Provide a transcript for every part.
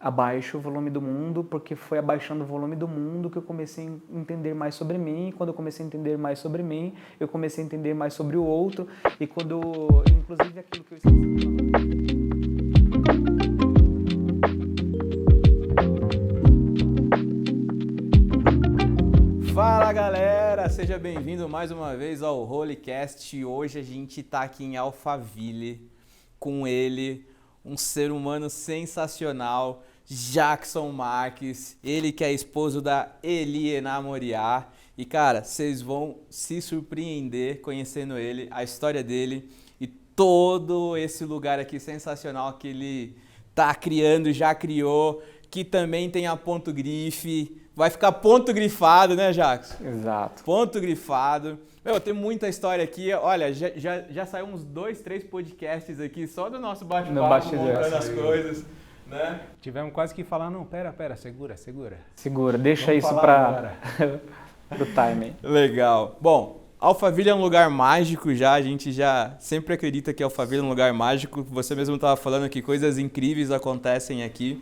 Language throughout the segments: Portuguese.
abaixe o volume do mundo, porque foi abaixando o volume do mundo que eu comecei a entender mais sobre mim. E quando eu comecei a entender mais sobre mim, eu comecei a entender mais sobre o outro. E quando, inclusive, aquilo que eu Fala galera, seja bem-vindo mais uma vez ao Holycast. Hoje a gente tá aqui em Alphaville com ele, um ser humano sensacional, Jackson Marques, ele que é esposo da Eliana Moriá. E cara, vocês vão se surpreender conhecendo ele, a história dele e todo esse lugar aqui sensacional que ele tá criando, já criou, que também tem a Ponto Grife. Vai ficar ponto grifado, né, Jackson? Exato. Ponto grifado. Meu, tem muita história aqui. Olha, já saiu uns 2, 3 podcasts aqui só do nosso bate-papo, montando as coisas, né? Tivemos quase que falar, não, pera, segura. Segura, deixa Vamos isso para o timing. Legal. Bom, Alphaville é um lugar mágico já, a gente já sempre acredita que Alphaville é um lugar mágico. Você mesmo estava falando que coisas incríveis acontecem aqui.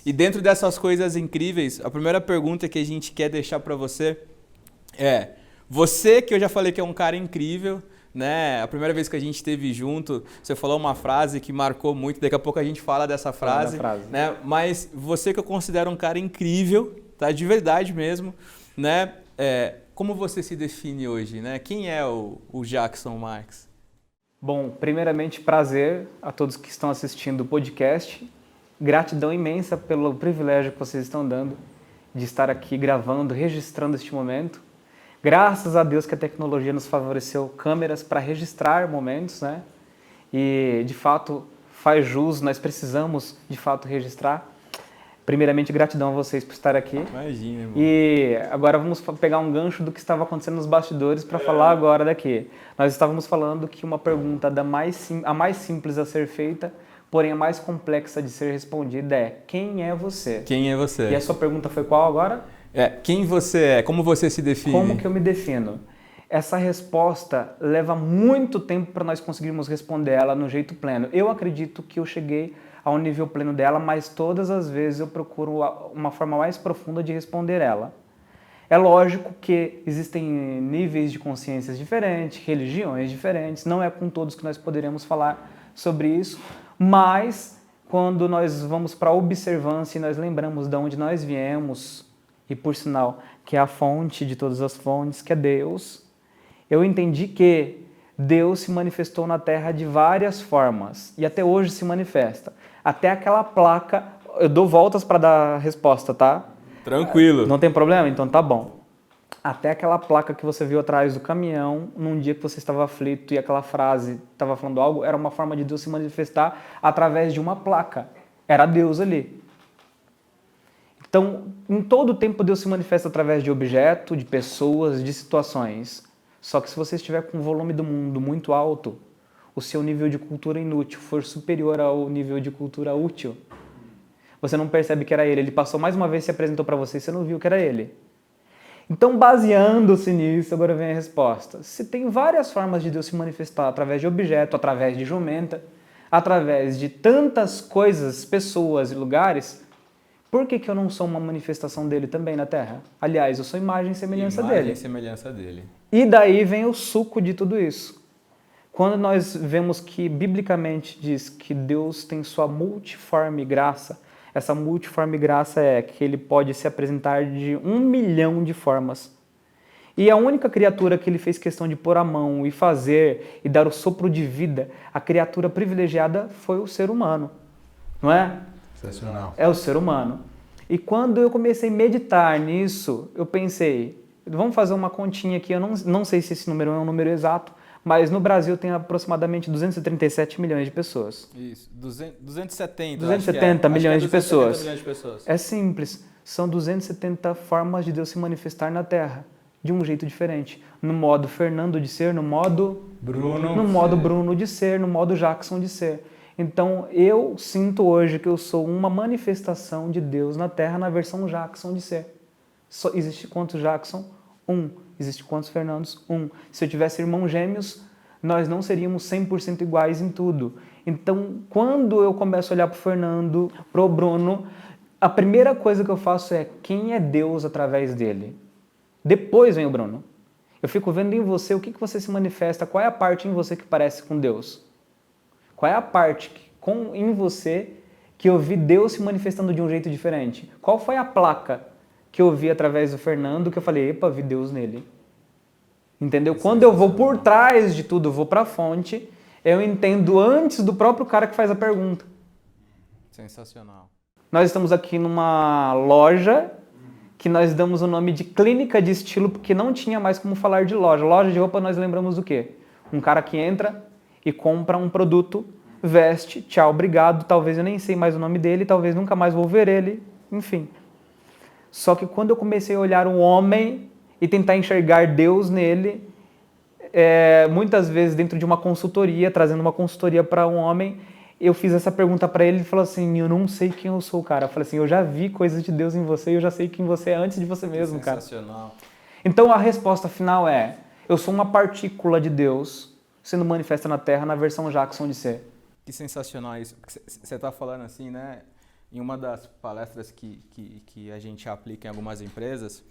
E dentro dessas coisas incríveis, a primeira pergunta que a gente quer deixar para você é: você, que eu já falei que é um cara incrível, né? A primeira vez que a gente esteve junto, você falou uma frase que marcou muito, daqui a pouco a gente fala dessa frase, né? Mas você, que eu considero um cara incrível, tá? De verdade mesmo, né? Como você se define hoje, né? Quem é o Jackson Marques? Bom, primeiramente, prazer a todos que estão assistindo o podcast. Gratidão imensa pelo privilégio que vocês estão dando de estar aqui gravando, registrando este momento. Graças a Deus que a tecnologia nos favoreceu câmeras para registrar momentos, né? E, de fato, faz jus, nós precisamos, de fato, registrar. Primeiramente, gratidão a vocês por estar aqui. Imagina, irmão. E agora vamos pegar um gancho do que estava acontecendo nos bastidores para falar agora daqui. Nós estávamos falando que uma pergunta a mais simples a ser feita, porém a mais complexa de ser respondida é: quem é você? Quem é você? E a sua pergunta foi qual agora? Quem você é? Como você se define? Como que eu me defino? Essa resposta leva muito tempo para nós conseguirmos responder ela no jeito pleno. Eu acredito que eu cheguei ao nível pleno dela, mas todas as vezes eu procuro uma forma mais profunda de responder ela. É lógico que existem níveis de consciências diferentes, religiões diferentes, não é com todos que nós poderemos falar sobre isso, mas quando nós vamos para a observância e nós lembramos de onde nós viemos, e por sinal que é a fonte de todas as fontes, que é Deus, eu entendi que Deus se manifestou na Terra de várias formas e até hoje se manifesta. Até aquela placa, eu dou voltas para dar a resposta, tá? Tranquilo. Não tem problema? Então tá bom. Até aquela placa que você viu atrás do caminhão, num dia que você estava aflito e aquela frase estava falando algo, era uma forma de Deus se manifestar através de uma placa. Era Deus ali. Então, em todo o tempo Deus se manifesta através de objeto, de pessoas, de situações. Só que se você estiver com o volume do mundo muito alto, o seu nível de cultura inútil for superior ao nível de cultura útil, você não percebe que era ele. Ele passou mais uma vez, se apresentou para você e você não viu que era ele. Então, baseando-se nisso, agora vem a resposta. Se tem várias formas de Deus se manifestar através de objeto, através de jumenta, através de tantas coisas, pessoas e lugares, por que eu não sou uma manifestação dele também na Terra? Aliás, eu sou imagem e semelhança dele. Imagem e semelhança dele. E daí vem o suco de tudo isso. Quando nós vemos que, biblicamente, diz que Deus tem sua multiforme graça, essa multiforme graça é que ele pode se apresentar de 1 milhão de formas. E a única criatura que ele fez questão de pôr a mão e fazer e dar o sopro de vida, a criatura privilegiada foi o ser humano. Não é? Sensacional. É o ser humano. E quando eu comecei a meditar nisso, eu pensei, vamos fazer uma continha aqui, eu não sei se esse número é um número exato, mas no Brasil tem aproximadamente 237 milhões de pessoas. Isso, 270 milhões de pessoas. 270 milhões de pessoas. É simples, são 270 formas de Deus se manifestar na Terra, de um jeito diferente. No modo Fernando de ser, no modo Bruno de ser, no modo Jackson de ser. Então, eu sinto hoje que eu sou uma manifestação de Deus na Terra na versão Jackson de ser. Existe quantos Jackson? Existe quantos Fernandos? Se eu tivesse irmãos gêmeos, nós não seríamos 100% iguais em tudo. Então, quando eu começo a olhar para o Fernando, para o Bruno, a primeira coisa que eu faço é quem é Deus através dele. Depois vem o Bruno. Eu fico vendo em você o que você se manifesta, qual é a parte em você que parece com Deus. Qual é a parte em você que eu vi Deus se manifestando de um jeito diferente. Qual foi a placa que eu vi através do Fernando que eu falei, epa, vi Deus nele. Entendeu? Quando eu vou por trás de tudo, eu vou para a fonte, eu entendo antes do próprio cara que faz a pergunta. Sensacional. Nós estamos aqui numa loja que nós damos o nome de clínica de estilo porque não tinha mais como falar de loja. Loja de roupa nós lembramos do quê? Um cara que entra e compra um produto, veste, tchau, obrigado, talvez eu nem sei mais o nome dele, talvez nunca mais vou ver ele, enfim. Só que quando eu comecei a olhar um homem e tentar enxergar Deus nele, muitas vezes dentro de uma consultoria, trazendo uma consultoria para um homem, eu fiz essa pergunta para ele e ele falou assim, eu não sei quem eu sou, cara. Eu falei assim, eu já vi coisas de Deus em você e eu já sei quem você é antes de você mesmo, cara. Sensacional. Então a resposta final é, eu sou uma partícula de Deus sendo manifesta na Terra na versão Jackson de ser. Que sensacional isso. Você está falando assim, né? Em uma das palestras que a gente aplica em algumas empresas,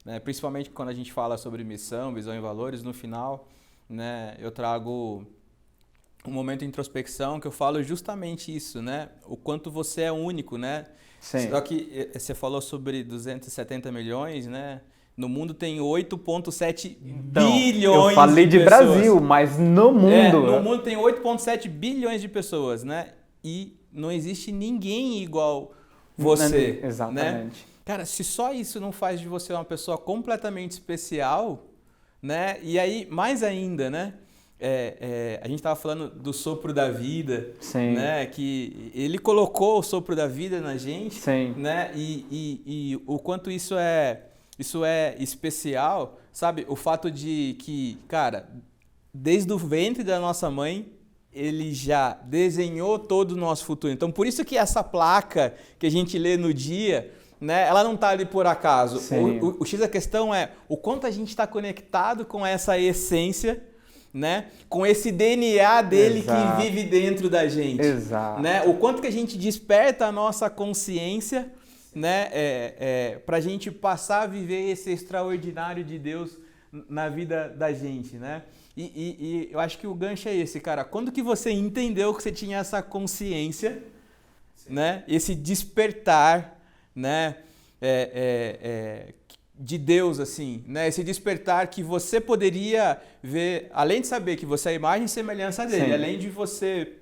né, principalmente quando a gente fala sobre missão, visão e valores, no final, né, eu trago um momento de introspecção que eu falo justamente isso, né? O quanto você é único, né? Sim. Só que você falou sobre 270 milhões, né? No mundo tem 8,7 bilhões eu falei de pessoas. Brasil, mas no mundo... no mundo tem 8,7 bilhões de pessoas, né? E não existe ninguém igual você. Exatamente. Né? Cara, se só isso não faz de você uma pessoa completamente especial, né? E aí, mais ainda, né? A gente estava falando do sopro da vida, Sim. né? Que ele colocou o sopro da vida na gente, Sim. né? E o quanto isso é especial, sabe? O fato de que, cara, desde o ventre da nossa mãe, ele já desenhou todo o nosso futuro. Então, por isso que essa placa que a gente lê no dia, né, ela não está ali por acaso. O X da questão é o quanto a gente está conectado com essa essência, né, com esse DNA dele. Exato. Que vive dentro da gente. Exato. Né, o quanto que a gente desperta a nossa consciência, né, para a gente passar a viver esse extraordinário de Deus na vida da gente, né? E eu acho que o gancho é esse, cara. Quando que você entendeu que você tinha essa consciência, né? Esse despertar, né? De Deus, assim, né? Esse despertar que você poderia ver, além de saber que você é a imagem e semelhança dele, sim, além de você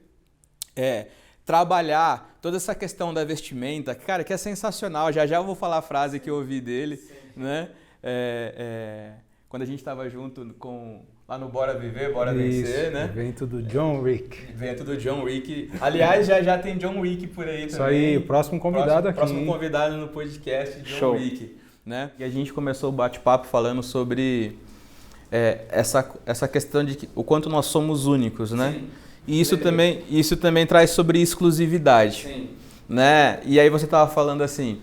trabalhar toda essa questão da vestimenta, cara, que é sensacional. Já eu vou falar a frase que eu ouvi dele, sim, né? Quando a gente estava junto lá no Bora Viver, Bora Vencer, né? Evento do John Wick. Evento do John Wick. Aliás, já tem John Wick por aí também. Isso aí, próximo convidado aqui. Próximo convidado no podcast, John Wick. Né? E a gente começou o bate-papo falando sobre essa questão de o quanto nós somos únicos, né? Sim. E isso também traz sobre exclusividade. Sim. Né? E aí você estava falando assim,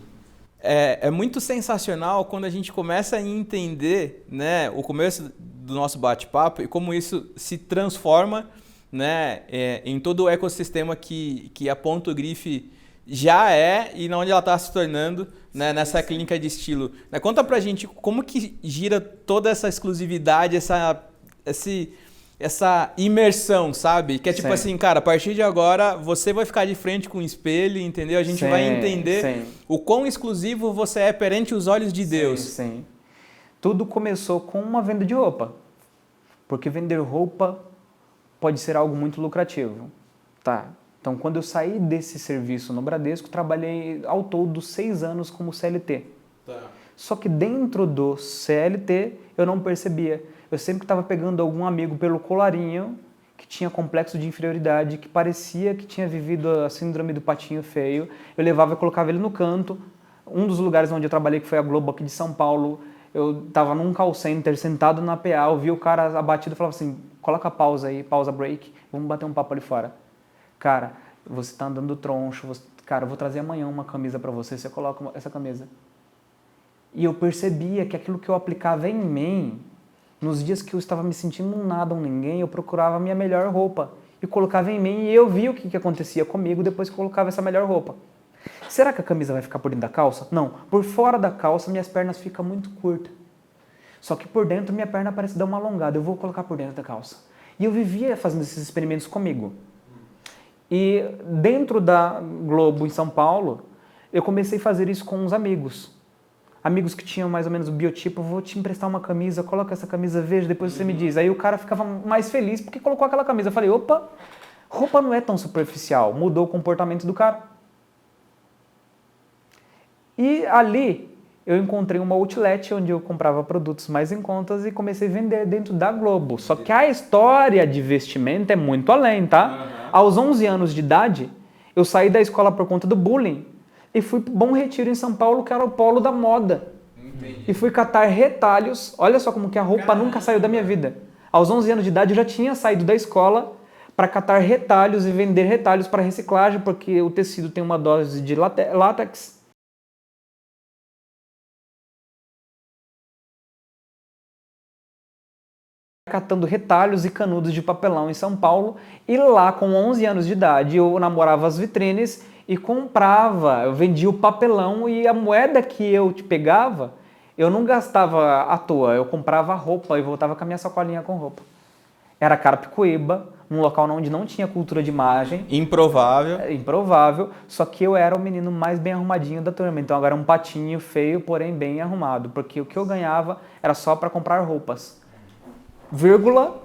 é muito sensacional quando a gente começa a entender, né, o começo do nosso bate-papo e como isso se transforma, né, em todo o ecossistema que a Ponto Grife já é e onde ela está se tornando, né, nessa clínica de estilo. Né, conta pra gente como que gira toda essa exclusividade, essa imersão, sabe? Que é tipo assim, cara, a partir de agora você vai ficar de frente com o espelho, entendeu? A gente vai entender o quão exclusivo você é perante os olhos de Deus. Sim. Tudo começou com uma venda de roupa. Porque vender roupa pode ser algo muito lucrativo. Tá. Então, quando eu saí desse serviço no Bradesco, trabalhei ao todo 6 anos como CLT. Tá. Só que dentro do CLT, eu não percebia. Eu sempre estava pegando algum amigo pelo colarinho que tinha complexo de inferioridade, que parecia que tinha vivido a síndrome do patinho feio. Eu levava e colocava ele no canto. Um dos lugares onde eu trabalhei, que foi a Globo aqui de São Paulo, eu estava num call center, sentado na PA, eu vi o cara abatido e falava assim, coloca pausa aí, pausa break, vamos bater um papo ali fora. Cara, você está andando troncho, cara, eu vou trazer amanhã uma camisa para você, você coloca essa camisa. E eu percebia que aquilo que eu aplicava em mim, nos dias que eu estava me sentindo um nada, um ninguém, eu procurava a minha melhor roupa e colocava em mim e eu via o que acontecia comigo depois que eu colocava essa melhor roupa. Será que a camisa vai ficar por dentro da calça? Não. Por fora da calça, minhas pernas ficam muito curtas. Só que por dentro, minha perna parece dar uma alongada. Eu vou colocar por dentro da calça. E eu vivia fazendo esses experimentos comigo. E dentro da Globo, em São Paulo, eu comecei a fazer isso com uns amigos. Amigos que tinham mais ou menos o biotipo, vou te emprestar uma camisa, coloca essa camisa, veja, depois você me diz. Aí o cara ficava mais feliz porque colocou aquela camisa. Eu falei, opa, roupa não é tão superficial, mudou o comportamento do cara. E ali eu encontrei uma outlet onde eu comprava produtos mais em contas e comecei a vender dentro da Globo. Só que a história de vestimenta é muito além, tá? Aos 11 anos de idade, eu saí da escola por conta do bullying e fui para o Bom Retiro em São Paulo, que era o polo da moda. Entendi. E fui catar retalhos. Olha só como que a roupa nunca saiu da minha vida. Aos 11 anos de idade eu já tinha saído da escola para catar retalhos e vender retalhos para reciclagem, porque o tecido tem uma dose de látex. Catando retalhos e canudos de papelão em São Paulo, e lá com 11 anos de idade eu namorava as vitrines e comprava, eu vendia o papelão e a moeda que eu te pegava, eu não gastava à toa, eu comprava roupa e voltava com a minha sacolinha com roupa. Era Carapicuíba, um local onde não tinha cultura de imagem. Improvável, só que eu era o menino mais bem arrumadinho da turma, então agora era um patinho feio, porém bem arrumado, porque o que eu ganhava era só para comprar roupas. Vírgula,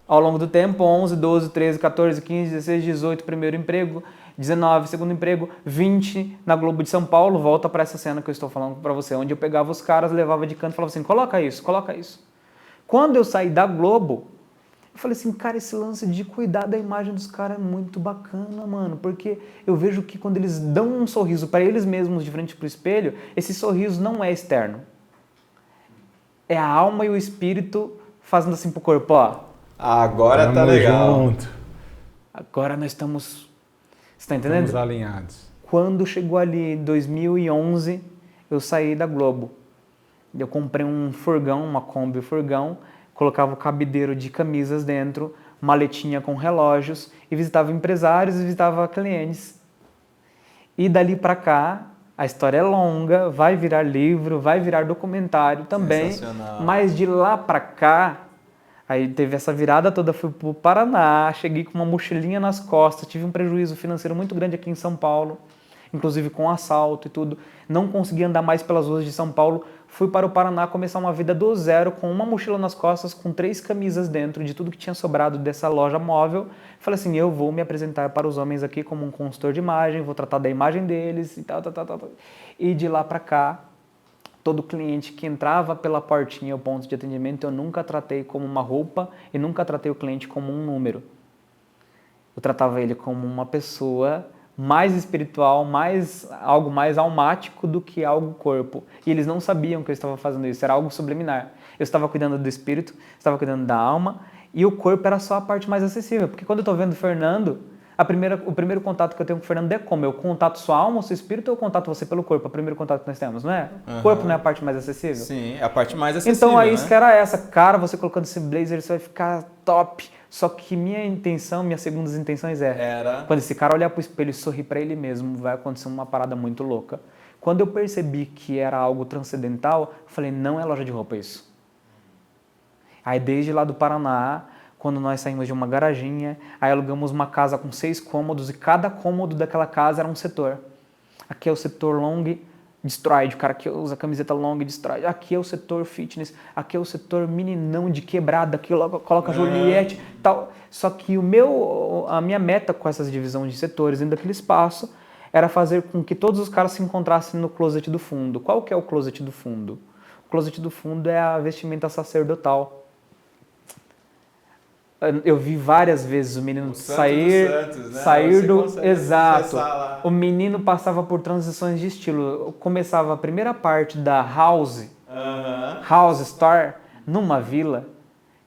ao longo do tempo, 11, 12, 13, 14, 15, 16, 18, primeiro emprego, 19, segundo emprego, 20 na Globo de São Paulo, volta para essa cena que eu estou falando para você, onde eu pegava os caras, levava de canto e falava assim, coloca isso, coloca isso. Quando eu saí da Globo, eu falei assim, cara, esse lance de cuidar da imagem dos caras é muito bacana, mano, porque eu vejo que quando eles dão um sorriso para eles mesmos de frente pro espelho, esse sorriso não é externo. É a alma e o espírito fazendo assim pro corpo, ó. Agora tá legal. Junto. Agora nós estamos... Você tá entendendo? Estamos alinhados. Quando chegou ali em 2011, eu saí da Globo. Eu comprei um furgão, uma Kombi furgão, colocava o cabideiro de camisas dentro, maletinha com relógios, e visitava empresários e visitava clientes. E dali pra cá, a história é longa, vai virar livro, vai virar documentário também. Mas de lá pra cá, aí teve essa virada toda, fui pro Paraná, cheguei com uma mochilinha nas costas, tive um prejuízo financeiro muito grande aqui em São Paulo, inclusive com assalto e tudo. Não consegui andar mais pelas ruas de São Paulo. Fui para o Paraná começar uma vida do zero, com uma mochila nas costas, com 3 camisas dentro, de tudo que tinha sobrado dessa loja móvel. Falei assim, eu vou me apresentar para os homens aqui como um consultor de imagem, vou tratar da imagem deles e tal. E de lá para cá, todo cliente que entrava pela portinha, o ponto de atendimento, eu nunca tratei como uma roupa e nunca tratei o cliente como um número. Eu tratava ele como uma pessoa mais espiritual, algo mais almático do que algo corpo. E eles não sabiam que eu estava fazendo isso, era algo subliminar. Eu estava cuidando do espírito, estava cuidando da alma, e o corpo era só a parte mais acessível. Porque quando eu estou vendo o Fernando, o primeiro contato que eu tenho com o Fernando é como? Eu contato sua alma, o seu espírito, ou eu contato você pelo corpo? É o primeiro contato que nós temos, não é? O corpo não é a parte mais acessível? Sim, é a parte mais acessível, então a né? isca era essa, cara, você colocando esse blazer, você vai ficar top. Só que minhas segundas intenções quando esse cara olhar pro espelho e sorrir para ele mesmo, vai acontecer uma parada muito louca. Quando eu percebi que era algo transcendental, eu falei, não é loja de roupa isso. Aí desde lá do Paraná, quando nós saímos de uma garaginha, aí alugamos uma casa com 6 cômodos e cada cômodo daquela casa era um setor. Aqui é o setor long, destroyed, o cara que usa camiseta long, destroyed. Aqui é o setor fitness, aqui é o setor meninão de quebrada, aqui coloca Juliette e tal. Só que a minha meta com essas divisões de setores dentro daquele espaço era fazer com que todos os caras se encontrassem no closet do fundo. Qual que é o closet do fundo? O closet do fundo é a vestimenta sacerdotal. Eu vi várias vezes o menino sair do... Exato. O menino passava por transições de estilo. Começava a primeira parte da House Store, numa vila,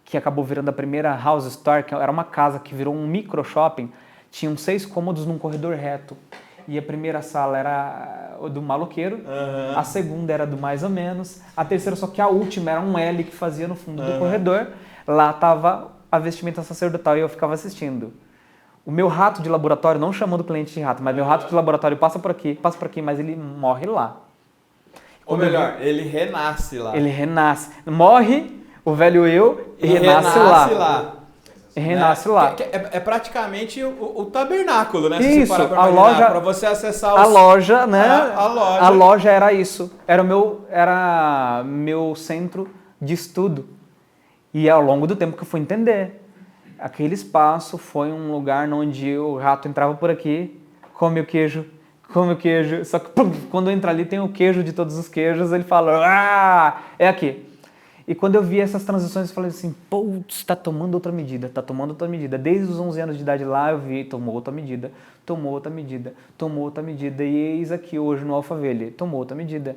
que acabou virando a primeira House Store, que era uma casa que virou um micro shopping. Tinham 6 cômodos num corredor reto. E a primeira sala era do maloqueiro, a segunda era do mais ou menos, a terceira, só que a última era um L que fazia no fundo do corredor. Lá estava a vestimenta sacerdotal e eu ficava assistindo. O meu rato de laboratório, não chamando o cliente de rato, mas meu rato de laboratório passa por aqui, mas ele morre lá. Ou melhor, ele renasce lá. Ele renasce. Morre o velho eu e renasce lá. E renasce lá. É praticamente o tabernáculo, né? Isso, se você parar pra a imaginar, loja, pra você acessar a loja, né? A loja era isso. Era meu centro de estudo. E ao longo do tempo que eu fui entender, aquele espaço foi um lugar onde o rato entrava por aqui, come o queijo. Só que quando entra ali tem o queijo de todos os queijos, ele fala, é aqui. E quando eu vi essas transições, eu falei assim, putz, tá tomando outra medida. Desde os 11 anos de idade lá, eu vi, tomou outra medida. E eis aqui hoje no Alphaville, tomou outra medida.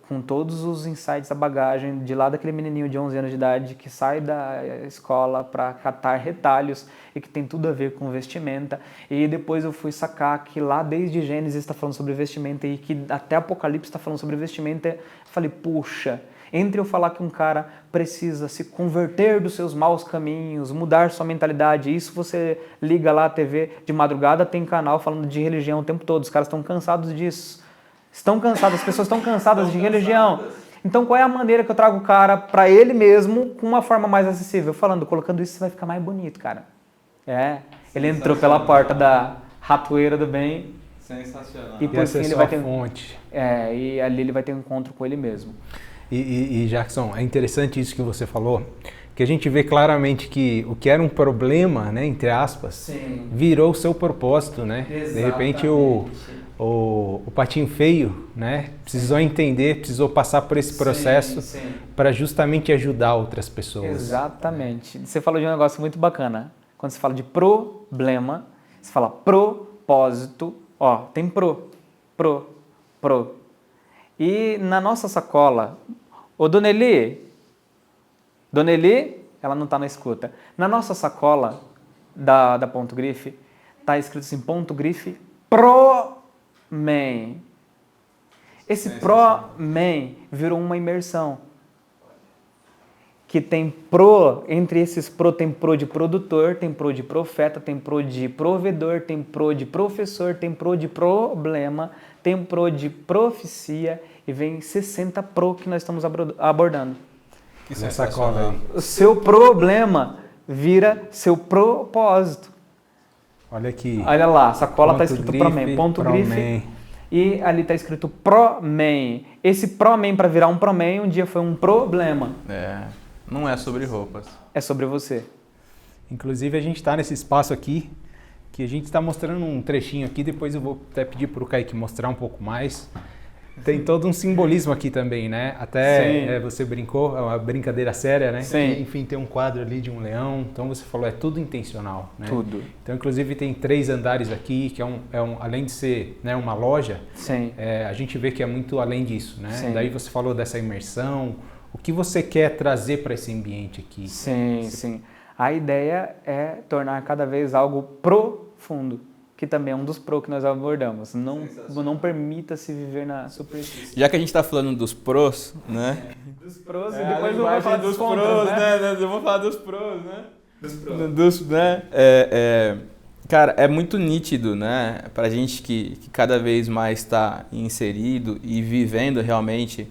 Com todos os insights, a bagagem, de lá daquele menininho de 11 anos de idade que sai da escola para catar retalhos e que tem tudo a ver com vestimenta. E depois eu fui sacar que lá desde Gênesis está falando sobre vestimenta e que até Apocalipse está falando sobre vestimenta. Eu falei, puxa, entre eu falar que um cara precisa se converter dos seus maus caminhos, mudar sua mentalidade, isso você liga lá a TV de madrugada, tem canal falando de religião o tempo todo, os caras estão cansados disso. As pessoas estão cansadas de religião. Então qual é a maneira que eu trago o cara para ele mesmo com uma forma mais acessível? Colocando isso, você vai ficar mais bonito, cara. Ele entrou pela porta da ratoeira do bem. Sensacional. E por fim ele vai ter fonte. E ali ele vai ter um encontro com ele mesmo. E Jackson, é interessante isso que você falou, que a gente vê claramente que o que era um problema, né, entre aspas, Sim. virou o seu propósito, né? Exatamente. De repente o patinho feio, né, precisou entender, precisou passar por esse processo para justamente ajudar outras pessoas. Exatamente. Você falou de um negócio muito bacana. Quando você fala de problema, você fala propósito, tem pro. E na nossa sacola, Dona Eli, ela não está na escuta. Na nossa sacola da Ponto Grife, está escrito assim, Ponto Grife Pro-Man. Esse Pro-Man virou uma imersão. Que tem pro, entre esses pro, tem pro de produtor, tem pro de profeta, tem pro de provedor, tem pro de professor, tem pro de problema, tem pro de profecia e vem 60 pro que nós estamos abordando. Que sacola aí. O seu problema vira seu propósito. Olha aqui. Olha lá, a sacola está escrito grife, Pro-Man, ponto grife. E ali está escrito Pro-Man. Esse Pro-Man, para virar um Pro-Man, um dia foi um problema. Não é sobre roupas. É sobre você. Inclusive, a gente está nesse espaço aqui, que a gente está mostrando um trechinho aqui, depois eu vou até pedir para o Kaique mostrar um pouco mais. Tem todo um simbolismo aqui também, né? Até você brincou, é uma brincadeira séria, né? Sim. Que, enfim, tem um quadro ali de um leão, então você falou, é tudo intencional, né? Tudo. Então, inclusive, tem 3 andares aqui, que além de ser, né, uma loja, a gente vê que é muito além disso, né? Sim. Daí você falou dessa imersão. O que você quer trazer para esse ambiente aqui? Sim. A ideia é tornar cada vez algo profundo, que também é um dos pro que nós abordamos. Não permita-se viver na superfície. Já que a gente está falando dos pros, né? Dos pros e depois eu vou falar dos pros, contras, né? Eu vou falar dos pros, né? Cara, é muito nítido, né? Pra gente que cada vez mais está inserido e vivendo realmente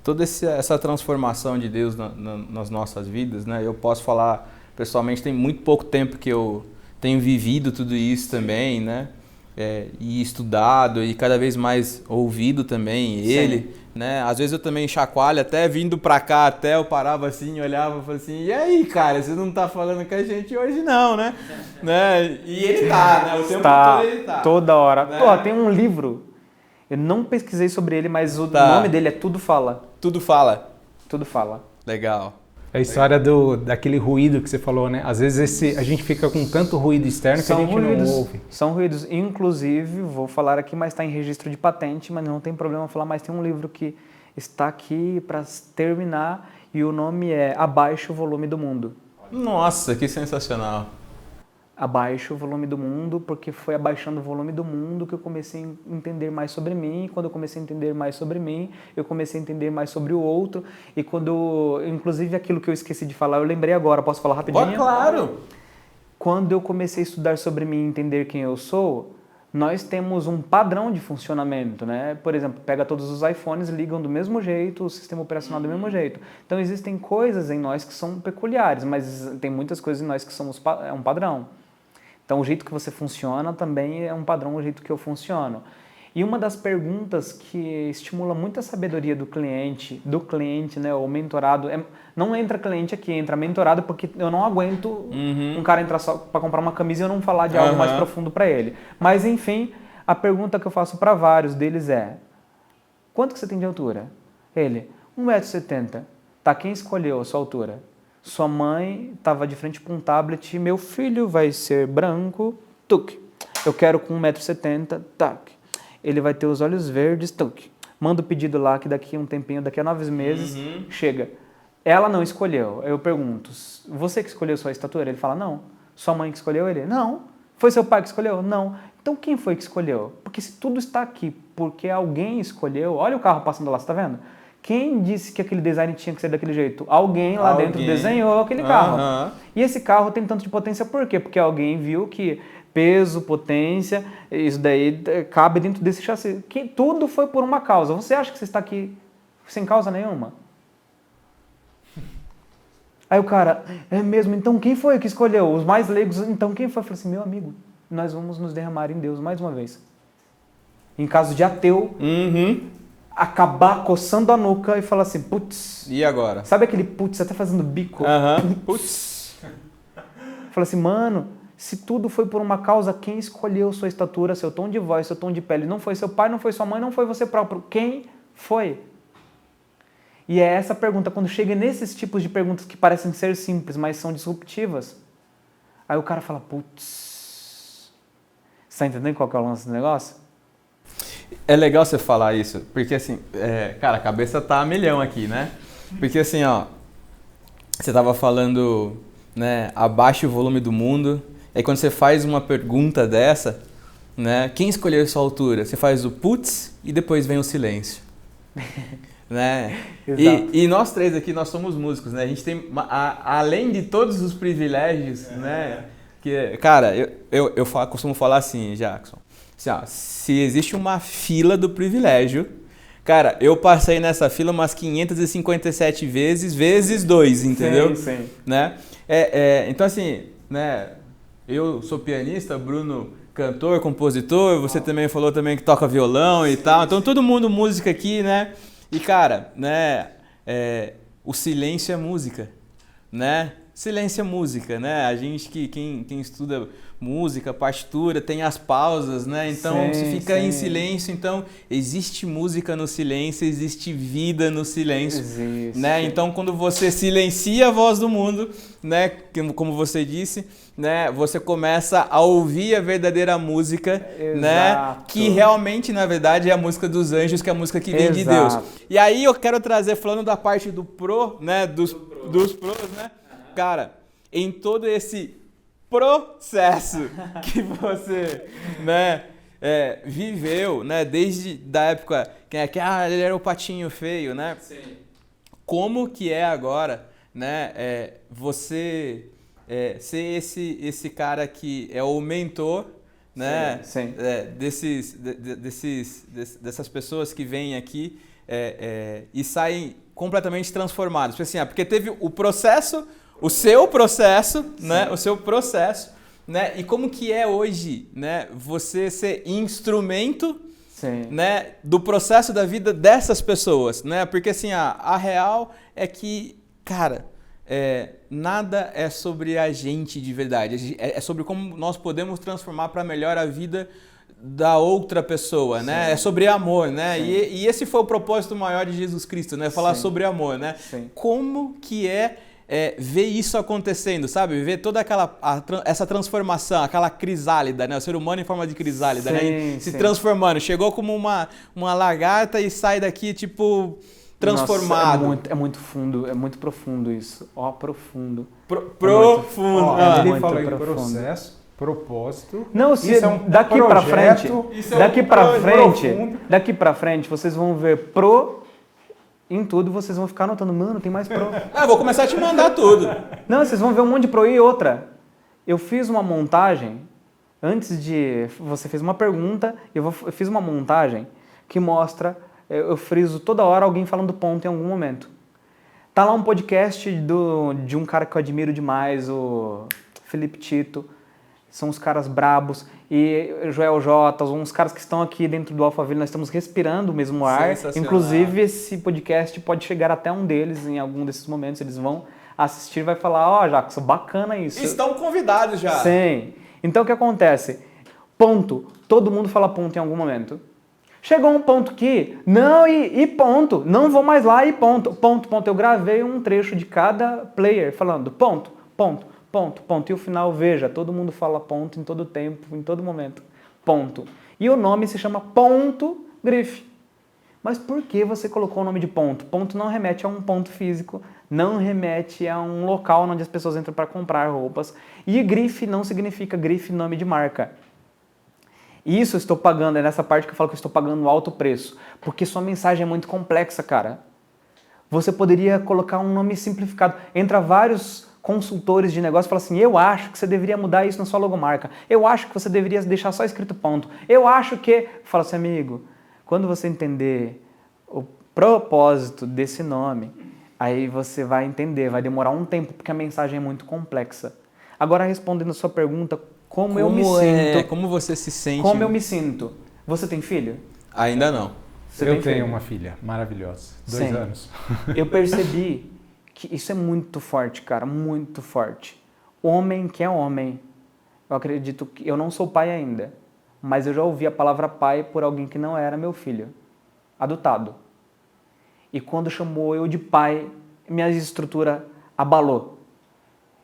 toda essa transformação de Deus nas nossas vidas, né? Eu posso falar, pessoalmente, tem muito pouco tempo que eu tenho vivido tudo isso também, né? E estudado e cada vez mais ouvido também ele, né? Às vezes eu também chacoalho, até vindo pra cá, até eu parava assim, olhava e falava assim, e aí, cara, você não tá falando com a gente hoje não, né? E ele tá, né? O tempo todo ele tá. Toda hora. Né? Tem um livro, eu não pesquisei sobre ele, mas o nome dele é Tudo Fala. Tudo fala. Tudo Fala. Legal. É a história daquele ruído que você falou, né? Às vezes a gente fica com tanto ruído externo que a gente não ouve. São ruídos. Inclusive, vou falar aqui, mas está em registro de patente, mas não tem problema falar, mas tem um livro que está aqui para terminar e o nome é Abaixe o Volume do Mundo. Nossa, que sensacional. Abaixe o volume do mundo, porque foi abaixando o volume do mundo que eu comecei a entender mais sobre mim. E quando eu comecei a entender mais sobre mim, eu comecei a entender mais sobre o outro. E quando, inclusive, aquilo que eu esqueci de falar, eu lembrei agora. Posso falar rapidinho? Claro! quando eu comecei a estudar sobre mim e entender quem eu sou, nós temos um padrão de funcionamento, né? Por exemplo, pega todos os iPhones, ligam do mesmo jeito, o sistema operacional do mesmo jeito. Então existem coisas em nós que são peculiares, mas tem muitas coisas em nós que é um padrão. Então o jeito que você funciona também é um padrão, o jeito que eu funciono. E uma das perguntas que estimula muito a sabedoria do cliente, né, o mentorado, não entra cliente aqui, entra mentorado, porque eu não aguento um cara entrar só para comprar uma camisa e eu não falar de algo mais profundo para ele. Mas, enfim, a pergunta que eu faço para vários deles é: quanto que você tem de altura? Ele, 1,70 m. Tá, quem escolheu a sua altura? Sua mãe estava de frente para um tablet, meu filho vai ser branco, tuc. Eu quero com 1,70 m, tac. Ele vai ter os olhos verdes, tuc. Manda o pedido lá que daqui a um tempinho, daqui a 9 meses, chega. Ela não escolheu. Eu pergunto, você que escolheu sua estatura? Ele fala, não. Sua mãe que escolheu? Ele, não. Foi seu pai que escolheu? Não. Então quem foi que escolheu? Porque se tudo está aqui porque alguém escolheu, olha o carro passando lá, você está vendo? Quem disse que aquele design tinha que ser daquele jeito? Alguém lá dentro desenhou aquele carro. E esse carro tem tanto de potência por quê? Porque alguém viu que peso, potência, isso daí cabe dentro desse chassi. Que tudo foi por uma causa. Você acha que você está aqui sem causa nenhuma? Aí o cara, é mesmo, então quem foi que escolheu? Os mais leigos, então quem foi? Eu falei assim, meu amigo, nós vamos nos derramar em Deus mais uma vez. Em caso de ateu, acabar coçando a nuca e falar assim, putz. E agora? Sabe aquele putz, até fazendo bico? Putz. Fala assim, mano, se tudo foi por uma causa, quem escolheu sua estatura, seu tom de voz, seu tom de pele? Não foi seu pai, não foi sua mãe, não foi você próprio. Quem foi? E é essa pergunta, quando chega nesses tipos de perguntas que parecem ser simples, mas são disruptivas, aí o cara fala, putz, você tá entendendo qual que é o lance do negócio? É legal você falar isso, porque assim, cara, a cabeça tá a milhão aqui, né? Porque assim, ó, você tava falando, né, abaixe o volume do mundo, aí quando você faz uma pergunta dessa, né, quem escolheu a sua altura? Você faz o putz e depois vem o silêncio. Né? E nós três aqui, nós somos músicos, né? A gente tem, além de todos os privilégios, né? Que, cara, eu costumo falar assim, Jackson, assim, ó, se existe uma fila do privilégio, cara, eu passei nessa fila umas 557 vezes 2, entendeu? Sim. Né? Então assim, né? Eu sou pianista, Bruno cantor, compositor, você também falou também que toca violão e tal, então todo mundo música aqui, né? E, cara, né, o silêncio é música, né? Silêncio é música, né? A gente quem estuda música, partitura, tem as pausas, né? Então, se fica em silêncio, então existe música no silêncio, existe vida no silêncio, né? Então, quando você silencia a voz do mundo, né, como você disse, né, você começa a ouvir a verdadeira música, né, que realmente, na verdade, é a música dos anjos, que é a música que vem de Deus. E aí eu quero trazer, falando da parte do pro, né, dos pros, né, cara, em todo esse processo que você, né, viveu, né, desde da época que ele era o patinho feio, né? Sim. Como que é agora, né, você ser esse cara que é o mentor, né, sim. Dessas pessoas que vêm aqui e saem completamente transformados, porque teve o processo, o seu processo, né? O seu processo, né? E como que é hoje, né? Você ser instrumento, né? Do processo da vida dessas pessoas, né? Porque assim, a real é que, cara, nada é sobre a gente de verdade. É sobre como nós podemos transformar para melhor a vida da outra pessoa, né? É sobre amor, né? E esse foi o propósito maior de Jesus Cristo, né? Falar sobre amor, né? Como que ver isso acontecendo, sabe? Ver toda essa transformação, aquela crisálida, né? O ser humano em forma de crisálida, né? Se transformando. Chegou como uma lagarta e sai daqui, tipo, transformado. Nossa, é muito fundo, é muito profundo isso. Ó, profundo. Profundo. Ele fala em processo, propósito. Não, se daqui pra frente, vocês vão ver em tudo, vocês vão ficar anotando, mano, tem mais pro. Vou começar a te mandar tudo. Não, vocês vão ver um monte de pro e outra. Eu fiz uma montagem, antes de... Você fez uma pergunta, eu fiz uma montagem que mostra, eu friso toda hora alguém falando ponto em algum momento. Tá lá um podcast de um cara que eu admiro demais, o Felipe Tito. São os caras brabos. E Joel J, uns caras que estão aqui dentro do Alphaville, nós estamos respirando o mesmo ar. Inclusive, esse podcast pode chegar até um deles em algum desses momentos. Eles vão assistir e vai falar, ó, Jackson, bacana isso. Estão convidados já. Sim. Então, o que acontece? Ponto. Todo mundo fala ponto em algum momento. Chegou um ponto que, não, e ponto. Não vou mais lá e ponto. Ponto, ponto. Eu gravei um trecho de cada player falando ponto, ponto, ponto, ponto. E o final, veja, todo mundo fala ponto em todo tempo, em todo momento. Ponto. E o nome se chama Ponto Grife. Mas por que você colocou o nome de ponto? Ponto não remete a um ponto físico, não remete a um local onde as pessoas entram para comprar roupas. E grife não significa grife nome de marca. Isso eu estou pagando, é nessa parte que eu falo que eu estou pagando alto preço. Porque sua mensagem é muito complexa, cara. Você poderia colocar um nome simplificado. Entra vários consultores de negócio e fala assim, eu acho que você deveria mudar isso na sua logomarca. Eu acho que você deveria deixar só escrito ponto. Eu acho que... Fala assim, amigo, quando você entender o propósito desse nome, aí você vai entender, vai demorar um tempo, porque a mensagem é muito complexa. Agora, respondendo a sua pergunta, como eu me sinto... Como você se sente? Como eu me sinto? Você tem filho? Ainda não. Eu tenho uma filha maravilhosa, 2 anos. Eu percebi que isso é muito forte, cara, muito forte. Homem que é homem, eu acredito que... Eu não sou pai ainda, mas eu já ouvi a palavra pai por alguém que não era meu filho, adotado. E quando chamou eu de pai, minha estrutura abalou.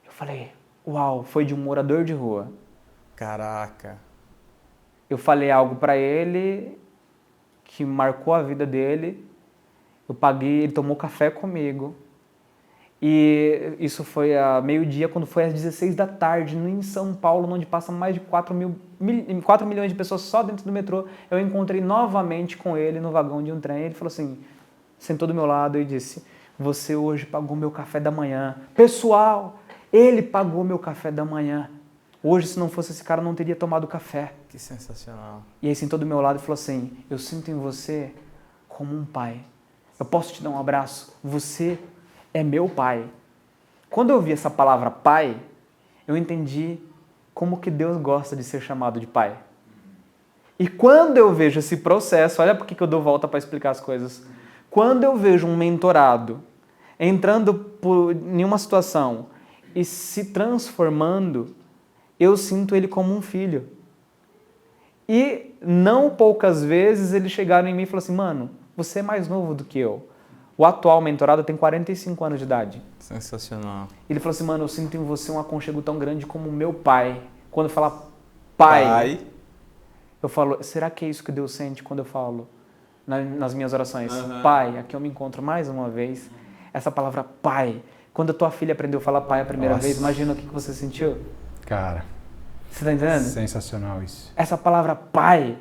Eu falei, uau, foi de um morador de rua. Caraca. Eu falei algo pra ele que marcou a vida dele. Eu paguei, ele tomou café comigo. E isso foi a meio-dia, quando foi às 16 da tarde, em São Paulo, onde passa mais de 4 milhões de pessoas só dentro do metrô. Eu encontrei novamente com ele no vagão de um trem. Ele falou assim, sentou do meu lado e disse, você hoje pagou meu café da manhã. Pessoal, ele pagou meu café da manhã. Hoje, se não fosse esse cara, eu não teria tomado café. Que sensacional. E aí sentou do meu lado e falou assim, eu sinto em você como um pai. Eu posso te dar um abraço? Você é meu pai. Quando eu ouvi essa palavra pai, eu entendi como que Deus gosta de ser chamado de pai. E quando eu vejo esse processo, olha por que eu dou volta para explicar as coisas. Quando eu vejo um mentorado entrando em uma situação e se transformando, eu sinto ele como um filho. E não poucas vezes eles chegaram em mim e falaram assim, mano, você é mais novo do que eu. O atual mentorado tem 45 anos de idade. Sensacional. Ele falou assim, mano, eu sinto em você um aconchego tão grande como o meu pai. Quando eu falo pai, eu falo, será que é isso que Deus sente quando eu falo nas minhas orações? Pai, aqui eu me encontro mais uma vez. Essa palavra pai. Quando a tua filha aprendeu a falar pai a primeira vez, imagina o que você sentiu? Cara, você tá entendendo? Sensacional isso. Essa palavra pai,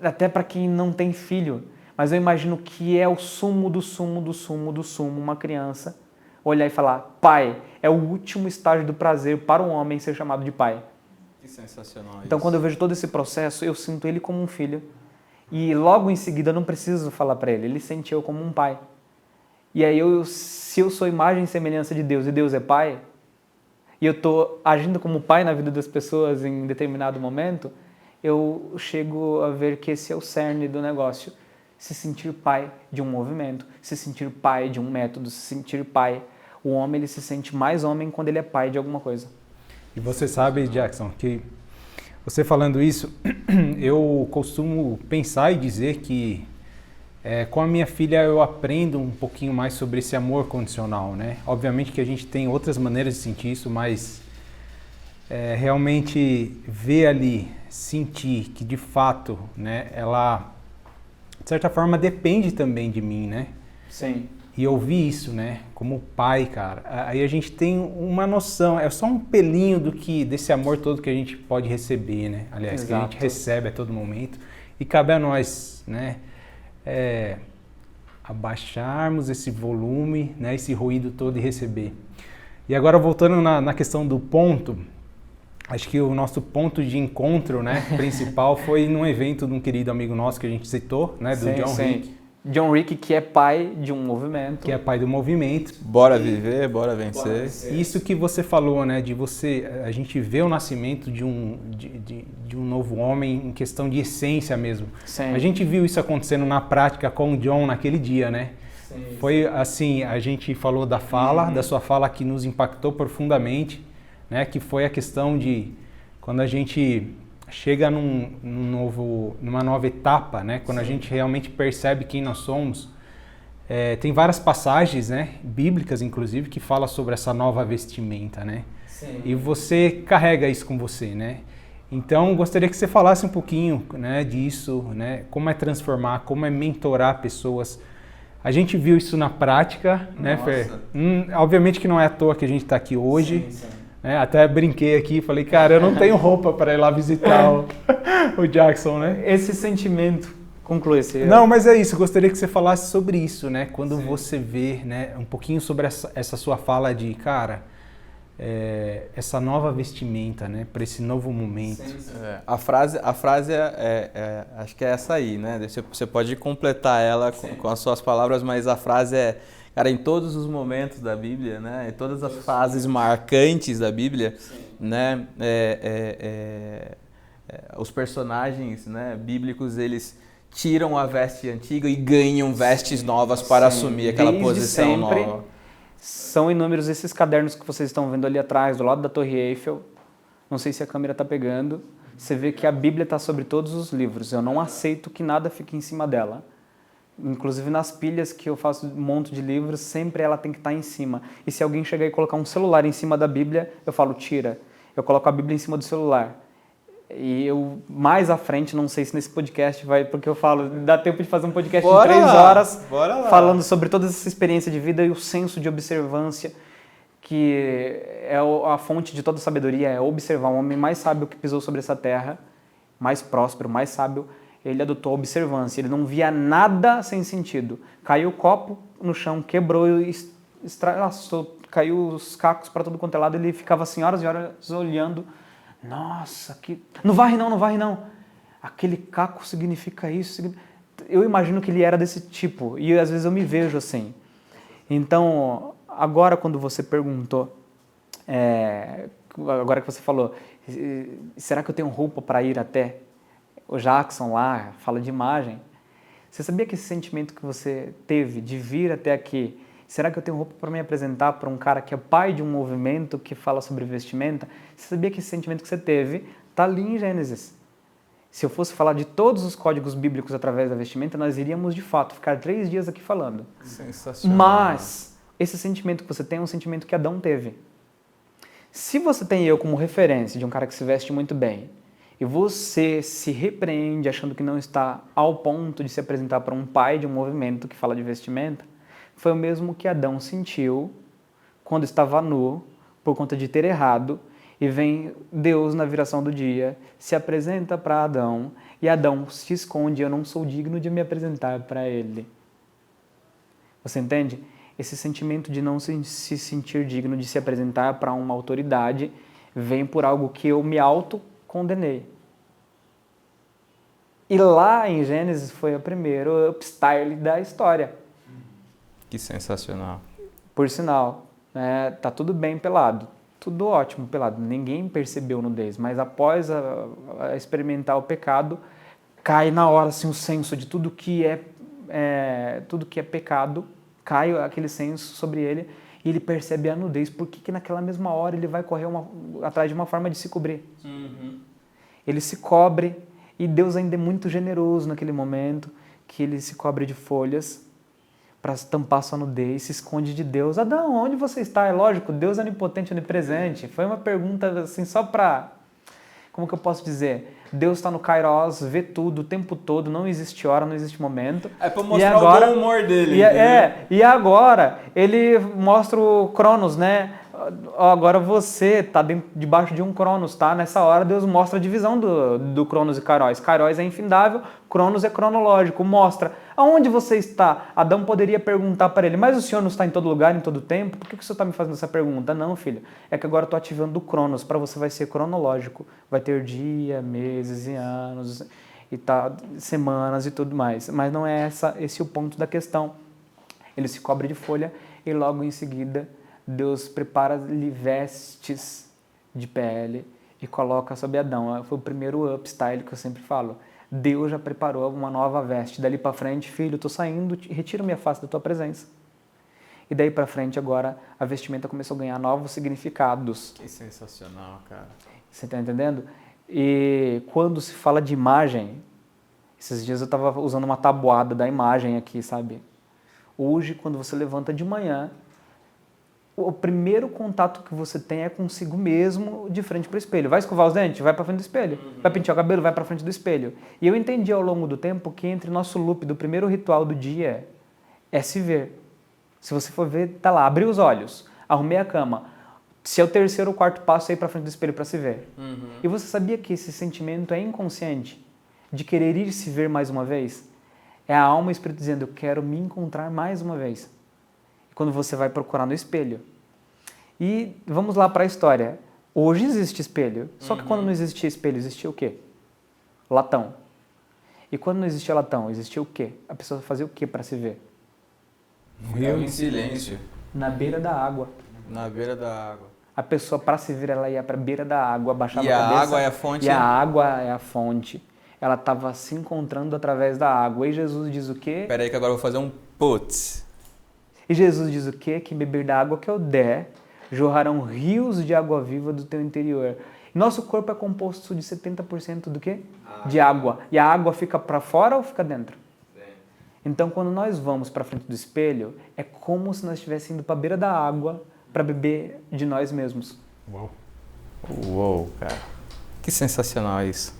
até para quem não tem filho, mas eu imagino que é o sumo do sumo do sumo do sumo, uma criança olhar e falar, pai, é o último estágio do prazer para um homem ser chamado de pai. Que sensacional Então, quando eu vejo todo esse processo, eu sinto ele como um filho. E logo em seguida, eu não preciso falar para ele sente eu como um pai. E aí, se eu sou imagem e semelhança de Deus e Deus é pai, e eu estou agindo como pai na vida das pessoas em determinado momento, eu chego a ver que esse é o cerne do negócio. Se sentir pai de um movimento, se sentir pai de um método, se sentir pai. O homem ele se sente mais homem quando ele é pai de alguma coisa. E você sabe, Jackson, que você falando isso, eu costumo pensar e dizer que com a minha filha eu aprendo um pouquinho mais sobre esse amor condicional, né? Obviamente que a gente tem outras maneiras de sentir isso, mas realmente ver ali, sentir que de fato, né, ela de certa forma depende também de mim, né? Sim. E ouvir isso, né? Como pai, cara. Aí a gente tem uma noção, é só um pelinho desse amor todo que a gente pode receber, né? Aliás, Exato. que a gente recebe a todo momento. E cabe a nós, né? Abaixarmos esse volume, né? Esse ruído todo e receber. E agora voltando na questão do ponto, acho que o nosso ponto de encontro, né, principal foi num evento de um querido amigo nosso que a gente citou, né, do John Rick. John Rick, que é pai de um movimento. Que é pai do movimento. Bora viver, bora vencer. Isso que você falou, né, de a gente vê o nascimento de um novo homem em questão de essência mesmo. Sim. A gente viu isso acontecendo na prática com o John naquele dia, né? Sim. Foi assim, a gente falou da fala, da sua fala que nos impactou profundamente, né, que foi a questão de quando a gente chega numa nova etapa, né? Quando a gente realmente percebe quem nós somos. Tem várias passagens, né, bíblicas, inclusive, que falam sobre essa nova vestimenta, né? Sim. E você carrega isso com você, né? Então, gostaria que você falasse um pouquinho, né, disso, né? Como é transformar, como é mentorar pessoas. A gente viu isso na prática, né, Fer? Obviamente que não é à toa que a gente está aqui hoje. Sim. Até brinquei aqui, falei, cara, eu não tenho roupa para ir lá visitar o Jackson, né? Esse sentimento, conclui esse... Não, mas é isso, gostaria que você falasse sobre isso, né? Quando você vê, né, um pouquinho sobre essa sua fala de, cara, essa nova vestimenta, né, para esse novo momento. A frase acho que é essa aí, né? Você pode completar ela com as suas palavras, mas a frase é... Cara, em todos os momentos da Bíblia, né, em todas as fases marcantes da Bíblia, né, os personagens, né, bíblicos, eles tiram a veste antiga e ganham vestes novas para assumir aquela posição nova. São inúmeros esses cadernos que vocês estão vendo ali atrás, do lado da Torre Eiffel. Não sei se a câmera está pegando. Você vê que a Bíblia está sobre todos os livros. Eu não aceito que nada fique em cima dela. Inclusive nas pilhas que eu faço um monte de livros, sempre ela tem que estar em cima. E se alguém chegar e colocar um celular em cima da Bíblia, eu falo, tira. Eu coloco a Bíblia em cima do celular. E eu, mais à frente, não sei se nesse podcast vai, porque eu falo, dá tempo de fazer um podcast de 3 horas, falando sobre toda essa experiência de vida e o senso de observância, que é a fonte de toda sabedoria, é observar. O homem mais sábio que pisou sobre essa terra, mais próspero, mais sábio, ele adotou a observância, ele não via nada sem sentido. Caiu o copo no chão, quebrou, estraçou, caiu os cacos para todo quanto é lado, ele ficava assim horas e horas olhando. Nossa, não varre não, não varre não. Aquele caco significa isso. Eu imagino que ele era desse tipo, e às vezes eu me vejo assim. Então, agora quando você perguntou, agora que você falou, será que eu tenho roupa para ir até o Jackson lá, fala de imagem. Você sabia que esse sentimento que você teve de vir até aqui, será que eu tenho roupa para me apresentar para um cara que é pai de um movimento que fala sobre vestimenta? Você sabia que esse sentimento que você teve está ali em Gênesis? Se eu fosse falar de todos os códigos bíblicos através da vestimenta, nós iríamos de fato ficar 3 dias aqui falando. Sensacional. Mas esse sentimento que você tem é um sentimento que Adão teve. Se você tem eu como referência de um cara que se veste muito bem, e você se repreende achando que não está ao ponto de se apresentar para um pai de um movimento que fala de vestimenta, foi o mesmo que Adão sentiu quando estava nu, por conta de ter errado, e vem Deus na viração do dia, se apresenta para Adão, e Adão se esconde, eu não sou digno de me apresentar para ele. Você entende? Esse sentimento de não se sentir digno de se apresentar para uma autoridade vem por algo que eu me autocondenei. E lá em Gênesis foi o primeiro upstyle da história. Que sensacional. Por sinal, tá tudo bem pelado, tudo ótimo pelado, ninguém percebeu nudez, mas após a experimentar o pecado, cai na hora assim, o senso de tudo que é pecado, cai aquele senso sobre ele e ele percebe a nudez. Por que naquela mesma hora ele vai correr atrás de uma forma de se cobrir? Uhum. Ele se cobre. E Deus ainda é muito generoso naquele momento, que ele se cobre de folhas para tampar sua nudez, se esconde de Deus. Adão, onde você está? É lógico, Deus é onipotente, onipresente. Foi uma pergunta assim só para... Como que eu posso dizer? Deus está no Kairos, vê tudo o tempo todo, não existe hora, não existe momento. É para mostrar agora, o bom humor dele. E agora ele mostra o Cronos, né? Ó, agora você está debaixo de um Cronos, tá? Nessa hora Deus mostra a divisão do Cronos e Kairos. Kairos é infindável, Cronos é cronológico, mostra aonde você está. Adão poderia perguntar para ele, mas o Senhor não está em todo lugar, em todo tempo? Por que o Senhor está me fazendo essa pergunta? Não, filho, é que agora eu estou ativando o Cronos, para você vai ser cronológico. Vai ter dia, meses e anos, e semanas e tudo mais. Mas não é esse o ponto da questão. Ele se cobre de folha e logo em seguida Deus prepara-lhe vestes de pele e coloca sobre Adão. Foi o primeiro upstyle que eu sempre falo. Deus já preparou uma nova veste. Dali para frente, filho, estou saindo, retiro minha face da tua presença. E daí para frente agora a vestimenta começou a ganhar novos significados. Que sensacional, cara. Você está entendendo? E quando se fala de imagem, esses dias eu estava usando uma tabuada da imagem aqui, sabe? Hoje, quando você levanta de manhã, o primeiro contato que você tem é consigo mesmo de frente para o espelho. Vai escovar os dentes? Vai para frente do espelho. Vai pentear o cabelo? Vai para frente do espelho. E eu entendi ao longo do tempo que entre nosso loop do primeiro ritual do dia é se ver. Se você for ver, tá lá, abri os olhos, arrumei a cama. Se é o terceiro ou quarto passo, é ir para frente do espelho para se ver. E você sabia que esse sentimento é inconsciente de querer ir se ver mais uma vez? É a alma e o espírito dizendo, eu quero me encontrar mais uma vez. Quando você vai procurar no espelho. E vamos lá para a história. Hoje existe espelho, só que quando não existia espelho, existia o quê? Latão. E quando não existia latão, existia o quê? A pessoa fazia o quê para se ver? Ficava em silêncio. Na beira da água. Na beira da água. A pessoa, para se ver, ela ia para a beira da água, baixava E a a cabeça. água é a fonte? E a água é a fonte. Ela estava se encontrando através da água. E Jesus diz o quê? Pera aí que agora eu vou fazer um putz. E Jesus diz o quê? Que beber da água que eu der, jorrarão rios de água viva do teu interior. Nosso corpo é composto de 70% do quê? De água. E a água fica para fora ou fica dentro? Então, quando nós vamos para frente do espelho, é como se nós estivéssemos indo para a beira da água para beber de nós mesmos. Uau. Uou, cara. Que sensacional isso.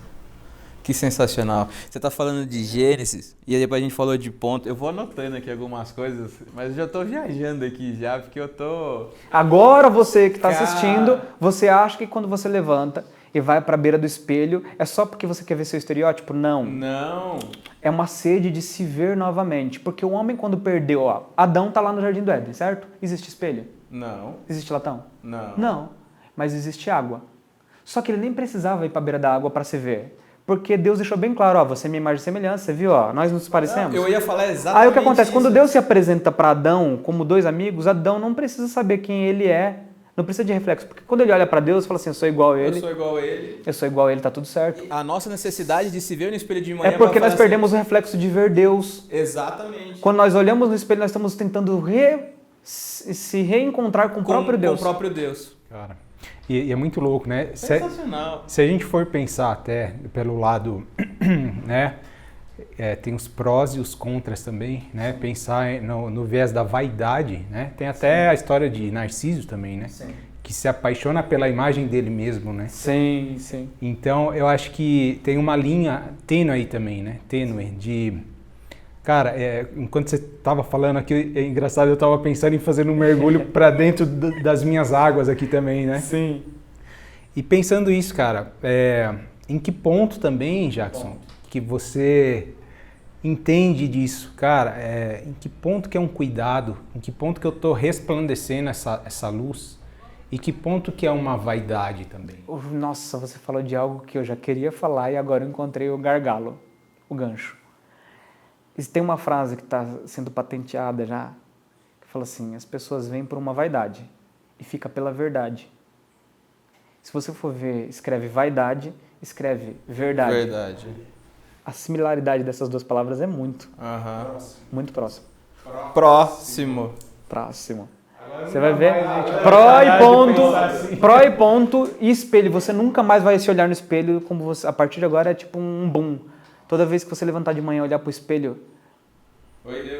Que sensacional. Você tá falando de Gênesis e aí depois a gente falou de ponto. Eu vou anotando aqui algumas coisas, mas eu já tô viajando aqui já, porque eu tô... Agora você que está Cara. assistindo, você acha que quando você levanta e vai para a beira do espelho, é só porque você quer ver seu estereótipo? Não. Não. É uma sede de se ver novamente. Porque o homem quando perdeu, ó, Adão tá lá no Jardim do Éden, certo? Existe espelho? Não. Existe latão? Não. Não. Mas existe água. Só que ele nem precisava ir para a beira da água para se ver. Porque Deus deixou bem claro, ó, você é minha imagem e semelhança, você viu, ó, nós nos parecemos. Eu ia falar exatamente Aí o que acontece? isso. Quando Deus se apresenta para Adão como dois amigos, Adão não precisa saber quem ele é, não precisa de reflexo. Porque quando ele olha para Deus, fala assim, eu sou igual a ele. Eu sou igual a ele. Eu sou igual a ele, tá tudo certo. A nossa necessidade de se ver no espelho de manhã... É porque pra nós falar perdemos o reflexo de ver Deus. assim, exatamente. Quando nós olhamos no espelho, nós estamos tentando se reencontrar com o próprio Deus. Com o próprio Deus. Cara, e é muito louco, né? Sensacional. Se a gente for pensar até pelo lado, né? Tem os prós e os contras também, né? Pensar no viés da vaidade, né? Tem até a história de Narciso também, né? Sim. Que se apaixona pela imagem dele mesmo, né? Sim, sim. Então, eu acho que tem uma linha tênue aí também, né? Tênue de... Cara, enquanto você estava falando aqui, é engraçado, eu estava pensando em fazer um mergulho para dentro das minhas águas aqui também, né? Sim. E pensando isso, cara, em que ponto também, Jackson, que você entende disso? Cara, em que ponto que é um cuidado? Em que ponto que eu estou resplandecendo essa luz? E que ponto que é uma vaidade também? Nossa, você falou de algo que eu já queria falar e agora eu encontrei o gargalo, o gancho. E tem uma frase que está sendo patenteada já, que fala assim, as pessoas vêm por uma vaidade e fica pela verdade. Se você for ver, escreve vaidade, escreve verdade. Verdade. A similaridade dessas duas palavras é muito próximo. Próximo. Você vai ver pró e ponto e espelho. Você nunca mais vai se olhar no espelho como você, a partir de agora é tipo um boom. Toda vez que você levantar de manhã e olhar para o espelho,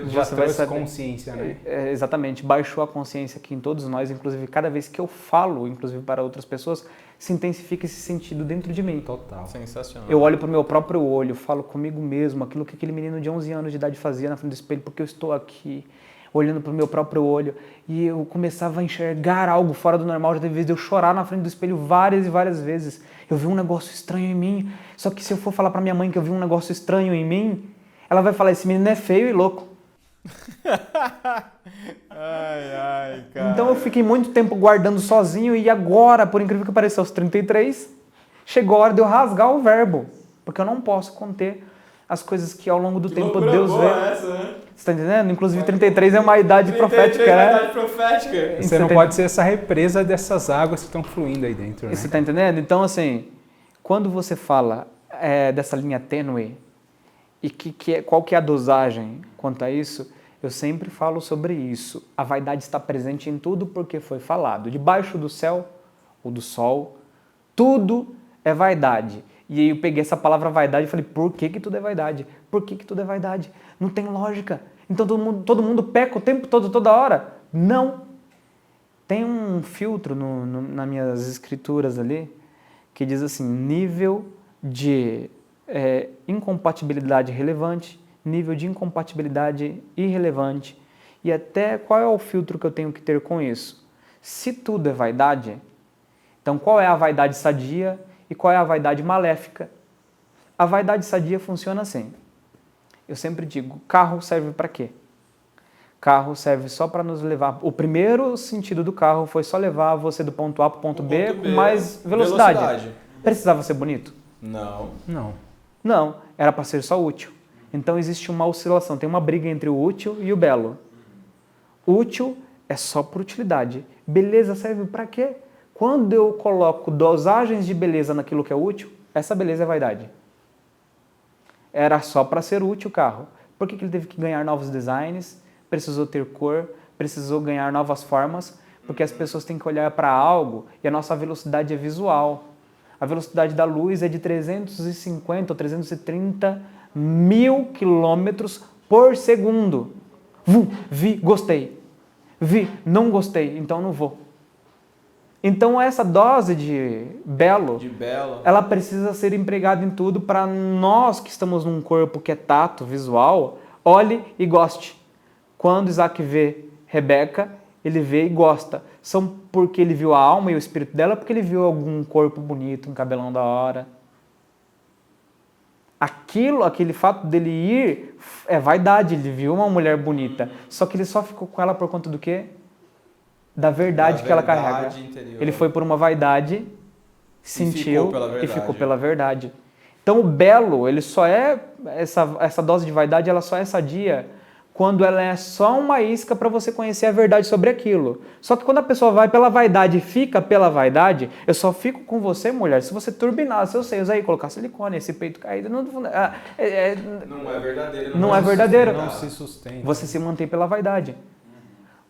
Já você vai trouxe saber. consciência, né? Exatamente, baixou a consciência aqui em todos nós, inclusive cada vez que eu falo, inclusive para outras pessoas, se intensifica esse sentido dentro de mim. Total. Sensacional. Eu olho para o meu próprio olho, falo comigo mesmo, aquilo que aquele menino de 11 anos de idade fazia na frente do espelho, porque eu estou aqui. olhando para o meu próprio olho, e eu começava a enxergar algo fora do normal. Já teve vezes de eu chorar na frente do espelho várias e várias vezes. Eu vi um negócio estranho em mim, só que se eu for falar para minha mãe que eu vi um negócio estranho em mim, ela vai falar, esse menino é feio e louco. Cara. Então eu fiquei muito tempo guardando sozinho e agora, por incrível que pareça, aos 33, chegou a hora de eu rasgar o verbo, porque eu não posso conter as coisas que ao longo do tempo Deus vê. Essa, né? Você tá entendendo? Inclusive 33 é uma idade 33 profética, é uma né? idade profética. Você não pode ser essa represa dessas águas que estão fluindo aí dentro, né? Você tá entendendo? Então, assim, quando você fala dessa linha tênue e qual que é a dosagem quanto a isso, eu sempre falo sobre isso. A vaidade está presente em tudo porque foi falado. Debaixo do céu ou do sol, tudo é vaidade. E aí eu peguei essa palavra vaidade e falei, por que tudo é vaidade? Por que tudo é vaidade? Não tem lógica. Então todo mundo peca o tempo todo, toda hora? Não. Tem um filtro nas minhas escrituras ali que diz assim, nível de incompatibilidade relevante, nível de incompatibilidade irrelevante e até qual é o filtro que eu tenho que ter com isso. Se tudo é vaidade, então qual é a vaidade sadia e qual é a vaidade maléfica? A vaidade sadia funciona assim. Eu sempre digo, carro serve para quê? Carro serve só para nos levar... O primeiro sentido do carro foi só levar você do ponto A para o ponto B com mais velocidade. Precisava ser bonito? Não. Não, era para ser só útil. Então existe uma oscilação, tem uma briga entre o útil e o belo. Útil é só por utilidade. Beleza serve para quê? Quando eu coloco dosagens de beleza naquilo que é útil, essa beleza é vaidade. Era só para ser útil o carro. Por que ele teve que ganhar novos designs? Precisou ter cor, precisou ganhar novas formas, porque as pessoas têm que olhar para algo e a nossa velocidade é visual. A velocidade da luz é de 350 ou 330 mil quilômetros por segundo. Vi, gostei. Vi, não gostei, então não vou. Então essa dose de belo, ela precisa ser empregada em tudo para nós que estamos num corpo que é tato, visual, olhe e goste. Quando Isaac vê Rebeca, ele vê e gosta. São porque ele viu a alma e o espírito dela, porque ele viu algum corpo bonito, um cabelão da hora. Aquele fato dele ir é vaidade, ele viu uma mulher bonita. Só que ele só ficou com ela por conta do quê? Da verdade que ela carrega. Interior. Ele foi por uma vaidade, sentiu e ficou pela verdade. Então o belo, ele só é, essa dose de vaidade, ela só é sadia quando ela é só uma isca para você conhecer a verdade sobre aquilo. Só que quando a pessoa vai pela vaidade e fica pela vaidade, eu só fico com você, mulher, se você turbinar seus seios aí, colocar silicone, esse peito caído, não é verdadeiro. Não é verdadeiro. Não se sustenta. Você se mantém pela vaidade.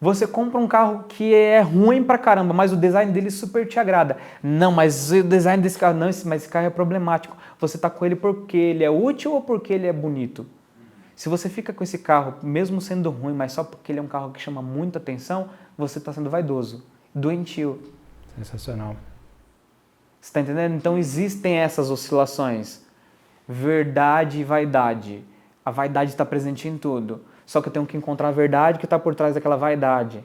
Você compra um carro que é ruim pra caramba, mas o design dele super te agrada. Não, mas o design desse carro, não, mas esse carro é problemático. Você tá com ele porque ele é útil ou porque ele é bonito? Se você fica com esse carro, mesmo sendo ruim, mas só porque ele é um carro que chama muita atenção, você está sendo vaidoso, doentio. Sensacional. Você está entendendo? Então existem essas oscilações. Verdade e vaidade. A vaidade está presente em tudo. Só que eu tenho que encontrar a verdade que está por trás daquela vaidade.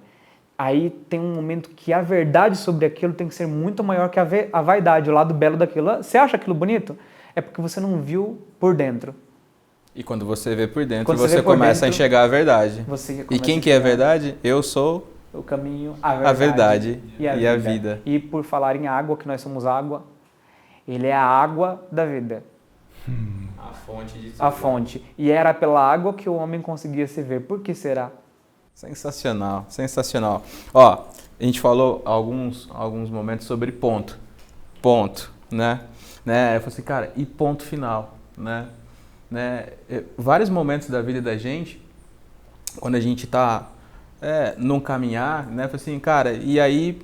Aí tem um momento que a verdade sobre aquilo tem que ser muito maior que a vaidade, o lado belo daquilo. Você acha aquilo bonito? É porque você não viu por dentro. E quando você vê por dentro, você começa a enxergar a verdade. E quem que é a verdade? Eu sou o caminho, a verdade e a vida. E por falar em água, que nós somos água, ele é a água da vida. A fonte de tudo. A fonte. E era pela água que o homem conseguia se ver. Por que será? Sensacional, sensacional. Ó, a gente falou alguns momentos sobre ponto, né? Eu falei assim, cara, e ponto final, né? Vários momentos da vida da gente, quando a gente tá num caminhar, né? Eu falei assim, cara, e aí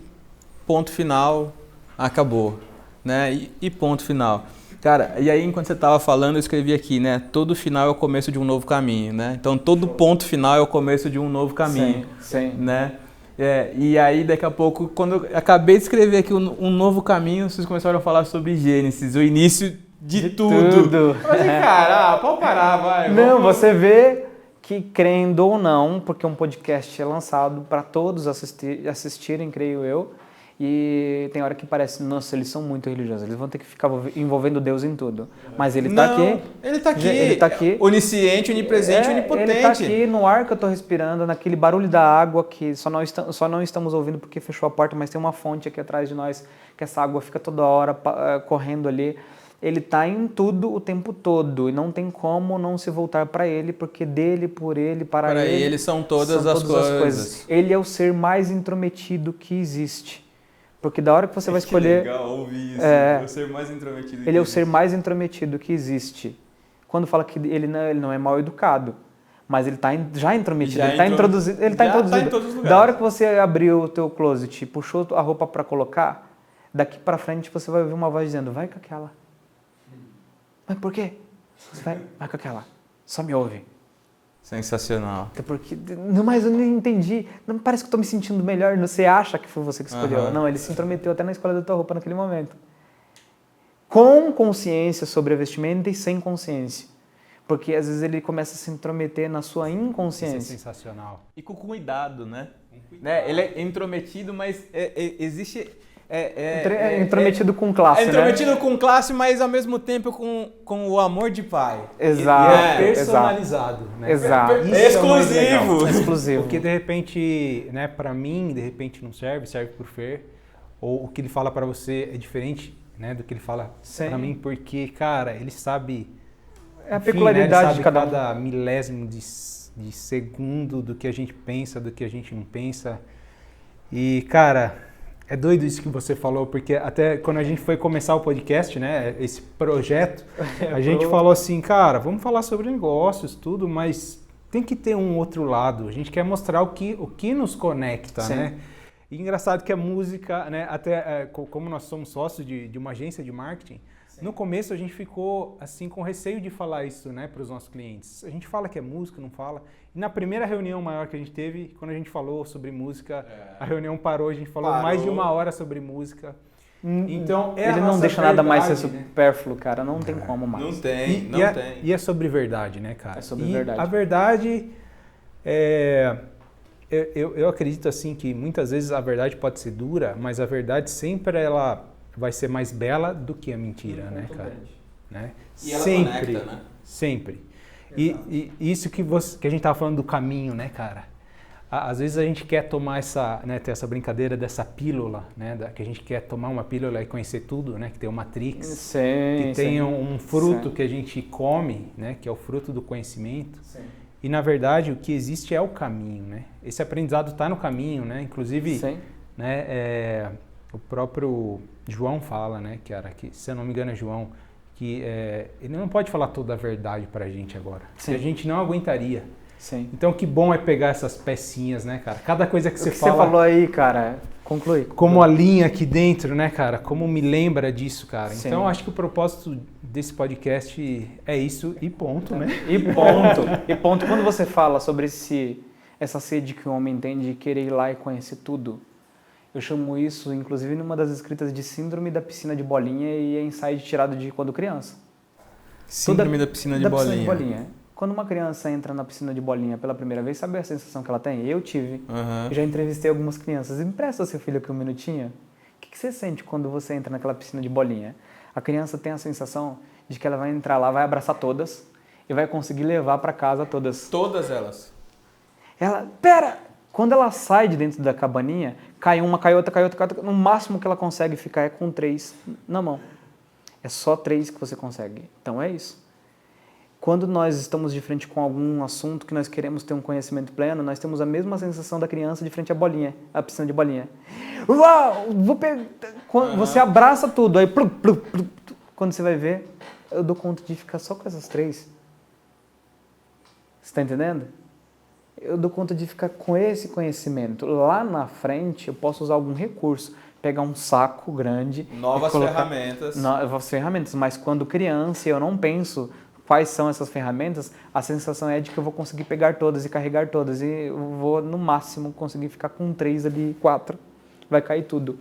ponto final, acabou, né? E ponto final. Cara, e aí enquanto você estava falando, eu escrevi aqui, né? Todo final é o começo de um novo caminho, né? Então todo ponto final é o começo de um novo caminho, sim. Né? E aí daqui a pouco, quando eu acabei de escrever aqui um novo caminho, vocês começaram a falar sobre Gênesis, o início de tudo. Eu falei assim, cara, pode parar, vai. Não, você vê que, crendo ou não, porque um podcast é lançado para todos assistirem, creio eu, e tem hora que parece, nossa, eles são muito religiosos, eles vão ter que ficar envolvendo Deus em tudo. Mas ele está aqui. Ele está aqui. Ele tá aqui. Onisciente, onipresente, onipotente. Ele está aqui no ar que eu estou respirando, naquele barulho da água que só não estamos ouvindo porque fechou a porta, mas tem uma fonte aqui atrás de nós, que essa água fica toda hora correndo ali. Ele está em tudo o tempo todo e não tem como não se voltar para ele, porque dele, por ele, para ele são todas as coisas. Ele é o ser mais intrometido que existe. Porque da hora que você vai escolher... Que legal ouvir isso. É o ser mais intrometido Ele é o ser mais intrometido que existe. Quando fala que ele não é mal educado, mas ele está já intrometido, ele está introduzido. Ele está introduzido. Tá em todos os lugares. Da hora que você abriu o teu closet e puxou a roupa para colocar, daqui para frente você vai ouvir uma voz dizendo, vai com aquela. Mas por quê? Você vai com aquela. Só me ouve. Sensacional. Até porque, mas eu não entendi. Não parece que eu estou me sentindo melhor. Você acha que foi você que escolheu. Não, ele se intrometeu até na escolha da tua roupa naquele momento. Com consciência sobre a vestimenta e sem consciência. Porque às vezes ele começa a se intrometer na sua inconsciência. Isso é sensacional. E com cuidado, né? Ele é intrometido, mas existe... intrometido com classe, né? É intrometido com classe, mas ao mesmo tempo com o amor de pai. Exato. E é personalizado, né? Exato. Exclusivo. Exclusivo. Porque de repente, né, para mim, de repente não serve pro Fer, ou o que ele fala para você é diferente, né, do que ele fala para mim, porque, cara, ele sabe... É a peculiaridade, né, de cada milésimo de segundo do que a gente pensa, do que a gente não pensa. E, cara... É doido isso que você falou, porque até quando a gente foi começar o podcast, né, esse projeto, a gente falou assim, cara, vamos falar sobre negócios, tudo, mas tem que ter um outro lado. A gente quer mostrar o que nos conecta, né? E engraçado que a música, né, até como nós somos sócios de uma agência de marketing, no começo a gente ficou assim com receio de falar isso, né, para os nossos clientes. A gente fala que é música, não fala. E na primeira reunião maior que a gente teve, quando a gente falou sobre música, a reunião parou, a gente falou mais de 1 hora sobre música. Então, ele não deixa nada mais ser supérfluo, cara, não tem como mais. Não tem. E é sobre verdade, né, cara? É sobre verdade. A verdade eu acredito assim que muitas vezes a verdade pode ser dura, mas a verdade sempre ela vai ser mais bela do que a mentira, né, cara? Né? E ela sempre, conecta, né? Sempre. E isso que a gente tava falando do caminho, né, cara? Às vezes a gente quer tomar ter essa brincadeira dessa pílula, né? Que a gente quer tomar uma pílula e conhecer tudo, né? Que tem o Matrix, que tem um fruto que a gente come, né? Que é o fruto do conhecimento. E na verdade o que existe é o caminho, né? Esse aprendizado está no caminho, né? Inclusive, né? O próprio João fala, né, cara, que se eu não me engano é João, que ele não pode falar toda a verdade pra gente agora, que a gente não aguentaria. Então que bom é pegar essas pecinhas, né, cara? Cada coisa que você fala... você falou aí, cara, conclui. Como a linha aqui dentro, né, cara? Como me lembra disso, cara? Então acho que o propósito desse podcast é isso e ponto, né? E ponto. E ponto. Quando você fala sobre essa sede que o homem tem de querer ir lá e conhecer tudo, eu chamo isso, inclusive, numa das escritas de síndrome da piscina de bolinha e é insight tirado de quando criança. Síndrome da piscina de bolinha. Quando uma criança entra na piscina de bolinha pela primeira vez, sabe a sensação que ela tem? Eu tive. Eu já entrevistei algumas crianças. Empresta seu filho aqui um minutinho. O que você sente quando você entra naquela piscina de bolinha? A criança tem a sensação de que ela vai entrar lá, vai abraçar todas e vai conseguir levar para casa todas. Todas elas. Quando ela sai de dentro da cabaninha, cai uma, cai outra, no máximo que ela consegue ficar é com 3 na mão. É só 3 que você consegue. Então é isso. Quando nós estamos de frente com algum assunto que nós queremos ter um conhecimento pleno, nós temos a mesma sensação da criança de frente à bolinha, à piscina de bolinha. Uau! Você abraça tudo, aí quando você vai ver, eu dou conta de ficar só com essas 3. Você está entendendo? Eu dou conta de ficar com esse conhecimento. Lá na frente, eu posso usar algum recurso. Pegar um saco grande. Novas ferramentas. Novas ferramentas. Mas quando criança, eu não penso quais são essas ferramentas, a sensação é de que eu vou conseguir pegar todas e carregar todas. E eu vou, no máximo, conseguir ficar com 3 ali, 4. Vai cair tudo.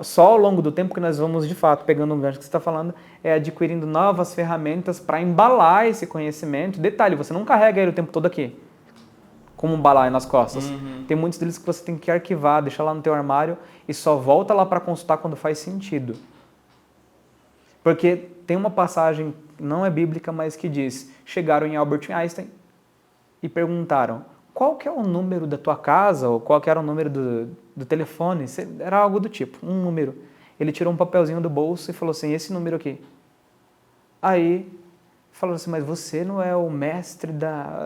Só ao longo do tempo que nós vamos, de fato, pegando um gancho que você está falando, adquirindo novas ferramentas para embalar esse conhecimento. Detalhe, você não carrega ele o tempo todo aqui, como um balaio nas costas. Tem muitos deles que você tem que arquivar, deixar lá no teu armário e só volta lá para consultar quando faz sentido. Porque tem uma passagem, não é bíblica, mas que diz, chegaram em Albert Einstein e perguntaram, qual que é o número da tua casa, ou qual que era o número do telefone? Era algo do tipo, um número. Ele tirou um papelzinho do bolso e falou assim, esse número aqui. Aí, falou assim, mas você não é o mestre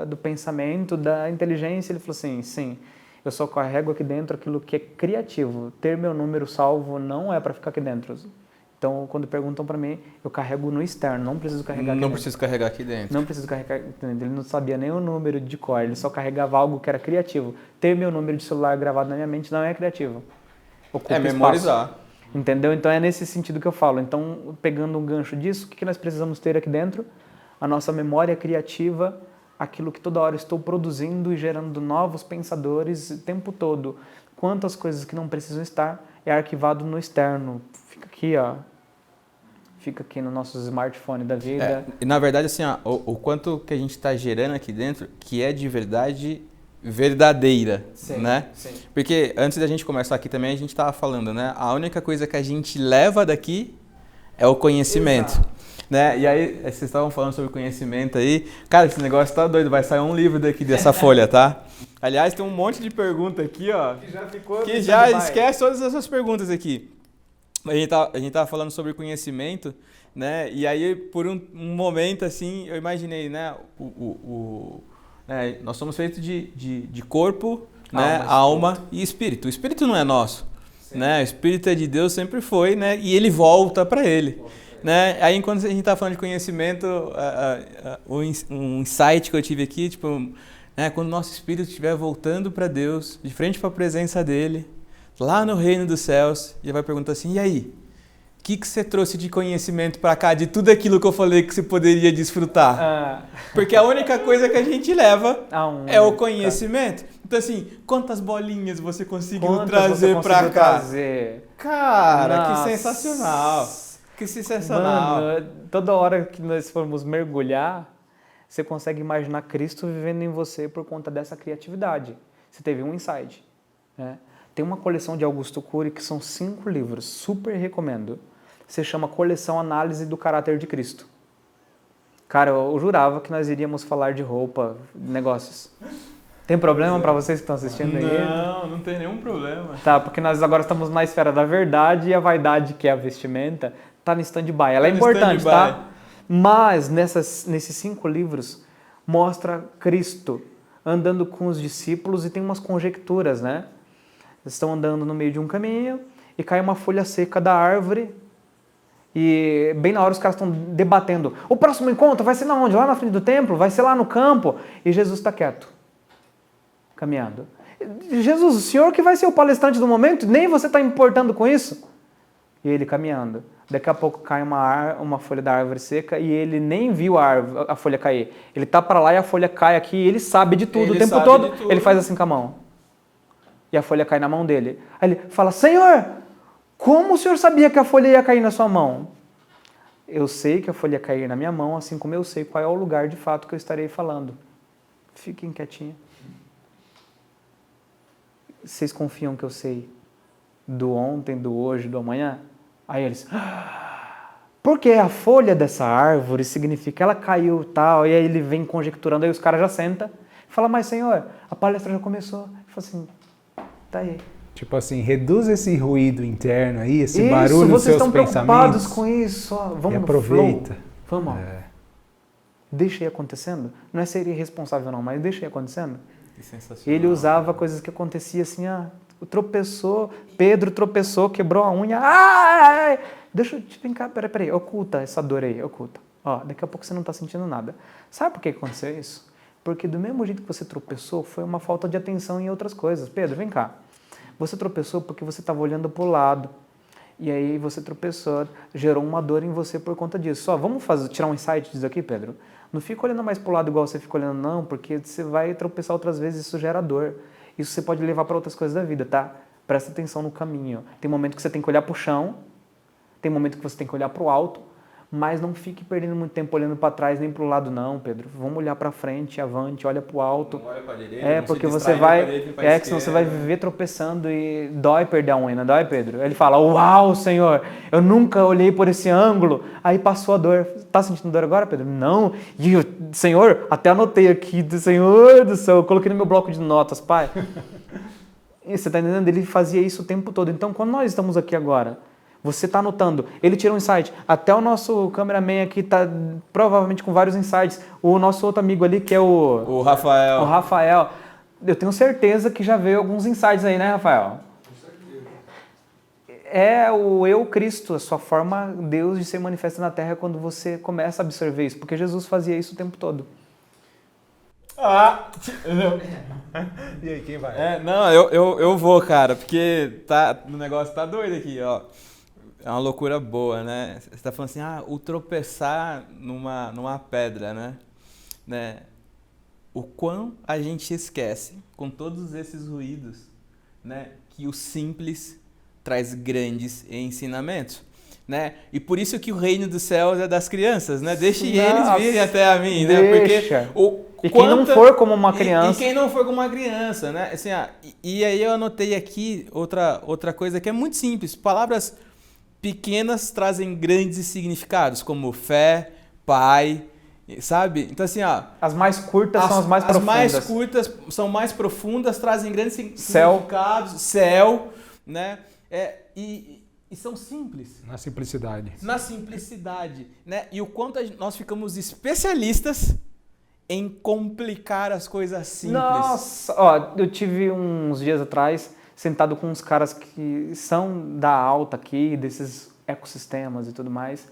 do pensamento, da inteligência? Ele falou assim, sim, eu só carrego aqui dentro aquilo que é criativo. Ter meu número salvo não é para ficar aqui dentro. Então, quando perguntam para mim, eu carrego no externo, não preciso carregar aqui dentro. Não preciso carregar aqui dentro. Não preciso carregar aqui dentro. Ele não sabia nem o número de cor, ele só carregava algo que era criativo. Ter meu número de celular gravado na minha mente não é criativo. Ocupa memorizar. Espaço. Entendeu? Então, é nesse sentido que eu falo. Então, pegando um gancho disso, o que nós precisamos ter aqui dentro? A nossa memória criativa, aquilo que toda hora estou produzindo e gerando novos pensadores o tempo todo. Quantas coisas que não precisam estar é arquivado no externo. Fica aqui, ó. Fica aqui no nosso smartphone da vida. E na verdade, assim, ó, o quanto que a gente está gerando aqui dentro, que é de verdade verdadeira, sim, né? Sim. Porque antes da gente começar aqui também, a gente estava falando, né? A única coisa que a gente leva daqui é o conhecimento. Exato. Né? E aí, vocês estavam falando sobre conhecimento aí. Cara, esse negócio tá doido, vai sair um livro daqui dessa folha, tá? Aliás, tem um monte de pergunta aqui, ó. Que já ficou. Que já esquece todas essas perguntas aqui. A gente tava falando sobre conhecimento, né? E aí, por um momento, assim, eu imaginei, né? Né? Nós somos feitos de corpo, né? Alma e espírito. O espírito não é nosso, né? O espírito é de Deus, sempre foi, né? E ele volta para ele. Né? Aí, enquanto a gente está falando de conhecimento, um insight que eu tive aqui, tipo, né? Quando o nosso espírito estiver voltando para Deus, de frente para a presença dele, lá no reino dos céus, ele vai perguntar assim, e aí? O que você trouxe de conhecimento para cá, de tudo aquilo que eu falei que você poderia desfrutar? Porque a única coisa que a gente leva é o conhecimento. Então, assim, quantas bolinhas você conseguiu trazer para cá? Cara, nossa, que sensacional! Que sensacional! Mano, toda hora que nós formos mergulhar, você consegue imaginar Cristo vivendo em você por conta dessa criatividade. Você teve um insight, né? Tem uma coleção de Augusto Cury que são 5 livros, super recomendo. Se chama Coleção Análise do Caráter de Cristo. Cara, eu jurava que nós iríamos falar de roupa, negócios. Tem problema para vocês que estão assistindo aí? Não, não tem nenhum problema. Tá, porque nós agora estamos na esfera da verdade e a vaidade, que é a vestimenta, tá no stand-by. Ela é importante, tá? Mas nesses 5 livros mostra Cristo andando com os discípulos e tem umas conjecturas, né? Eles estão andando no meio de um caminho e cai uma folha seca da árvore e bem na hora os caras estão debatendo. O próximo encontro vai ser na onde? Lá na frente do templo? Vai ser lá no campo? E Jesus está quieto, caminhando. Jesus, o senhor que vai ser o palestrante do momento? Nem você está importando com isso? E ele caminhando. Daqui a pouco cai uma folha da árvore seca e ele nem viu a folha cair. Ele está para lá e a folha cai aqui e ele sabe de tudo. O tempo todo ele faz assim com a mão. E a folha cai na mão dele. Aí ele fala, Senhor, como o senhor sabia que a folha ia cair na sua mão? Eu sei que a folha ia cair na minha mão, assim como eu sei qual é o lugar de fato que eu estarei falando. Fiquem quietinhos. Vocês confiam que eu sei do ontem, do hoje, do amanhã? Aí eles, porque a folha dessa árvore significa ela caiu tal, e aí ele vem conjecturando, aí os caras já sentam e falam, mas Senhor, a palestra já começou. Ele fala assim, tá aí. Tipo assim, reduz esse ruído interno aí, esse barulho nos seus pensamentos. Vocês estão preocupados com isso, ó, vamos e aproveita. Vamos, deixa ir acontecendo. Não é ser irresponsável não, mas deixa ir acontecendo. Que sensacional. Ele usava coisas que aconteciam assim, tropeçou, Pedro tropeçou, quebrou a unha, ai, deixa eu te brincar, peraí, oculta essa dor aí, oculta. Ó, daqui a pouco você não está sentindo nada. Sabe por que aconteceu isso? Porque do mesmo jeito que você tropeçou, foi uma falta de atenção em outras coisas. Pedro, vem cá. Você tropeçou porque você estava olhando para o lado. E aí você tropeçou, gerou uma dor em você por conta disso. Só vamos tirar um insight disso aqui, Pedro? Não fica olhando mais para o lado igual você fica olhando, não, porque você vai tropeçar outras vezes e isso gera dor. Isso você pode levar para outras coisas da vida, tá? Presta atenção no caminho. Tem momento que você tem que olhar para o chão, tem momento que você tem que olhar para o alto, mas não fique perdendo muito tempo olhando para trás nem para o lado não, Pedro. Vamos olhar para frente, avante, olha para o alto. Não olha para a direita, É, não porque se você distrai vai, nem pra direita, nem pra que senão você vai esquerda. viver tropeçando e dói perder a unha, não dói, Pedro? Ele fala, uau, Senhor, eu nunca olhei por esse ângulo. Aí passou a dor. Tá sentindo dor agora, Pedro? Não. E eu, Senhor, até anotei aqui, do Senhor do céu, eu coloquei no meu bloco de notas, pai. E você tá entendendo? Ele fazia isso o tempo todo. Então, quando nós estamos aqui agora, você está anotando, ele tira um insight, até o nosso cameraman aqui está provavelmente com vários insights, o nosso outro amigo ali que é O Rafael. o Rafael, eu tenho certeza que já veio alguns insights aí, né, Rafael? É o eu Cristo, a sua forma Deus de ser manifesta na Terra quando você começa a absorver isso, porque Jesus fazia isso o tempo todo. Ah! E aí, quem vai? Não, eu vou, cara, porque o negócio tá doido aqui, ó. É uma loucura boa, né? Você tá falando assim, o tropeçar numa pedra, né? O quão a gente esquece, com todos esses ruídos, né? Que o simples traz grandes ensinamentos, né? E por isso que o reino dos céus é das crianças, né? Deixe eles virem até a mim, né? Deixa. Porque E quem não for como uma criança... E quem não for como uma criança, né? Assim, e aí eu anotei aqui outra coisa que é muito simples. Palavras pequenas trazem grandes significados, como fé, pai, sabe? Então assim, As mais curtas são as mais profundas. As mais curtas são mais profundas, trazem grandes Céu. significados, céu, né? E são simples. Na simplicidade. Na simplicidade, né? E o quanto nós ficamos especialistas em complicar as coisas simples. Nossa, ó, eu tive uns dias atrás sentado com uns caras que são da alta aqui, desses ecossistemas e tudo mais,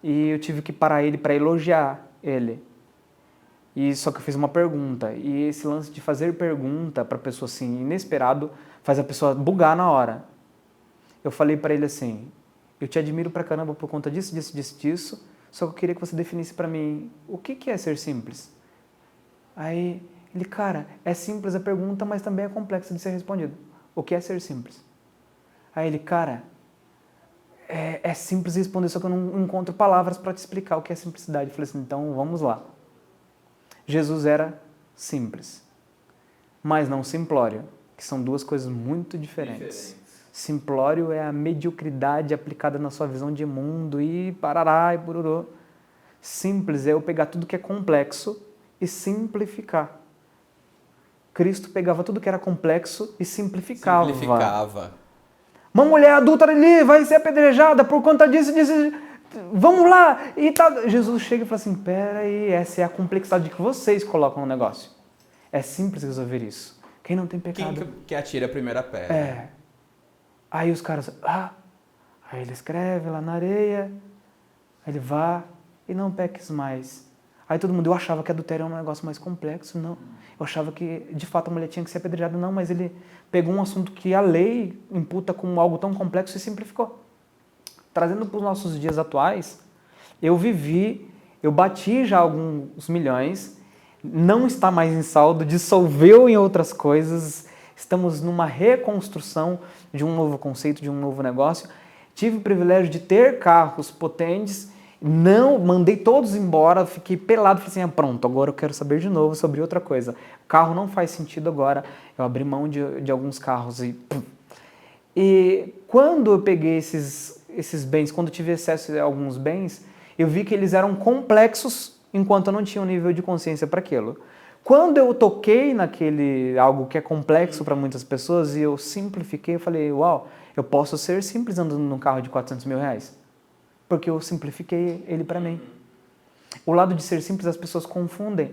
e eu tive que parar ele para elogiar ele. E só que eu fiz uma pergunta, e esse lance de fazer pergunta para pessoa assim inesperado faz a pessoa bugar na hora. Eu falei para ele assim: "Eu te admiro pra caramba por conta disso, disso, só que eu queria que você definisse para mim o que é ser simples." Aí ele, cara, é simples a pergunta, mas também é complexa de ser respondido. O que é ser simples? Aí ele, cara, é simples responder, só que eu não encontro palavras para te explicar o que é simplicidade. Eu falei assim, então vamos lá. Jesus era simples, mas não simplório, que são duas coisas muito diferentes. Simplório é a mediocridade aplicada na sua visão de mundo e parará e bururô. Simples é eu pegar tudo que é complexo e simplificar. Cristo pegava tudo que era complexo e simplificava. Uma mulher adulta ali vai ser apedrejada por conta disso. Vamos lá! E tá. Jesus chega e fala assim, pera aí, essa é a complexidade que vocês colocam no negócio. É simples resolver isso. Quem não tem pecado... Quem que atira a primeira pedra? É. Aí os caras... Aí ele escreve lá na areia, aí ele vá e não peques mais. Aí todo mundo, eu achava que adultério é um negócio mais complexo, não. Eu achava que, de fato, a mulher tinha que ser apedrejada, não, mas ele pegou um assunto que a lei imputa como algo tão complexo e simplificou. Trazendo para os nossos dias atuais, eu bati já alguns milhões, não está mais em saldo, dissolveu em outras coisas, estamos numa reconstrução de um novo conceito, de um novo negócio. Tive o privilégio de ter carros potentes, não, mandei todos embora, fiquei pelado, falei assim, pronto, agora eu quero saber de novo sobre outra coisa. O carro não faz sentido agora, eu abri mão de alguns carros e... E quando eu peguei esses bens, quando eu tive acesso a alguns bens, eu vi que eles eram complexos enquanto eu não tinha um nível de consciência para aquilo. Quando eu toquei naquele algo que é complexo para muitas pessoas e eu simplifiquei, eu falei, uau, eu posso ser simples andando num carro de 400 mil reais. Porque eu simplifiquei ele para mim. O lado de ser simples as pessoas confundem.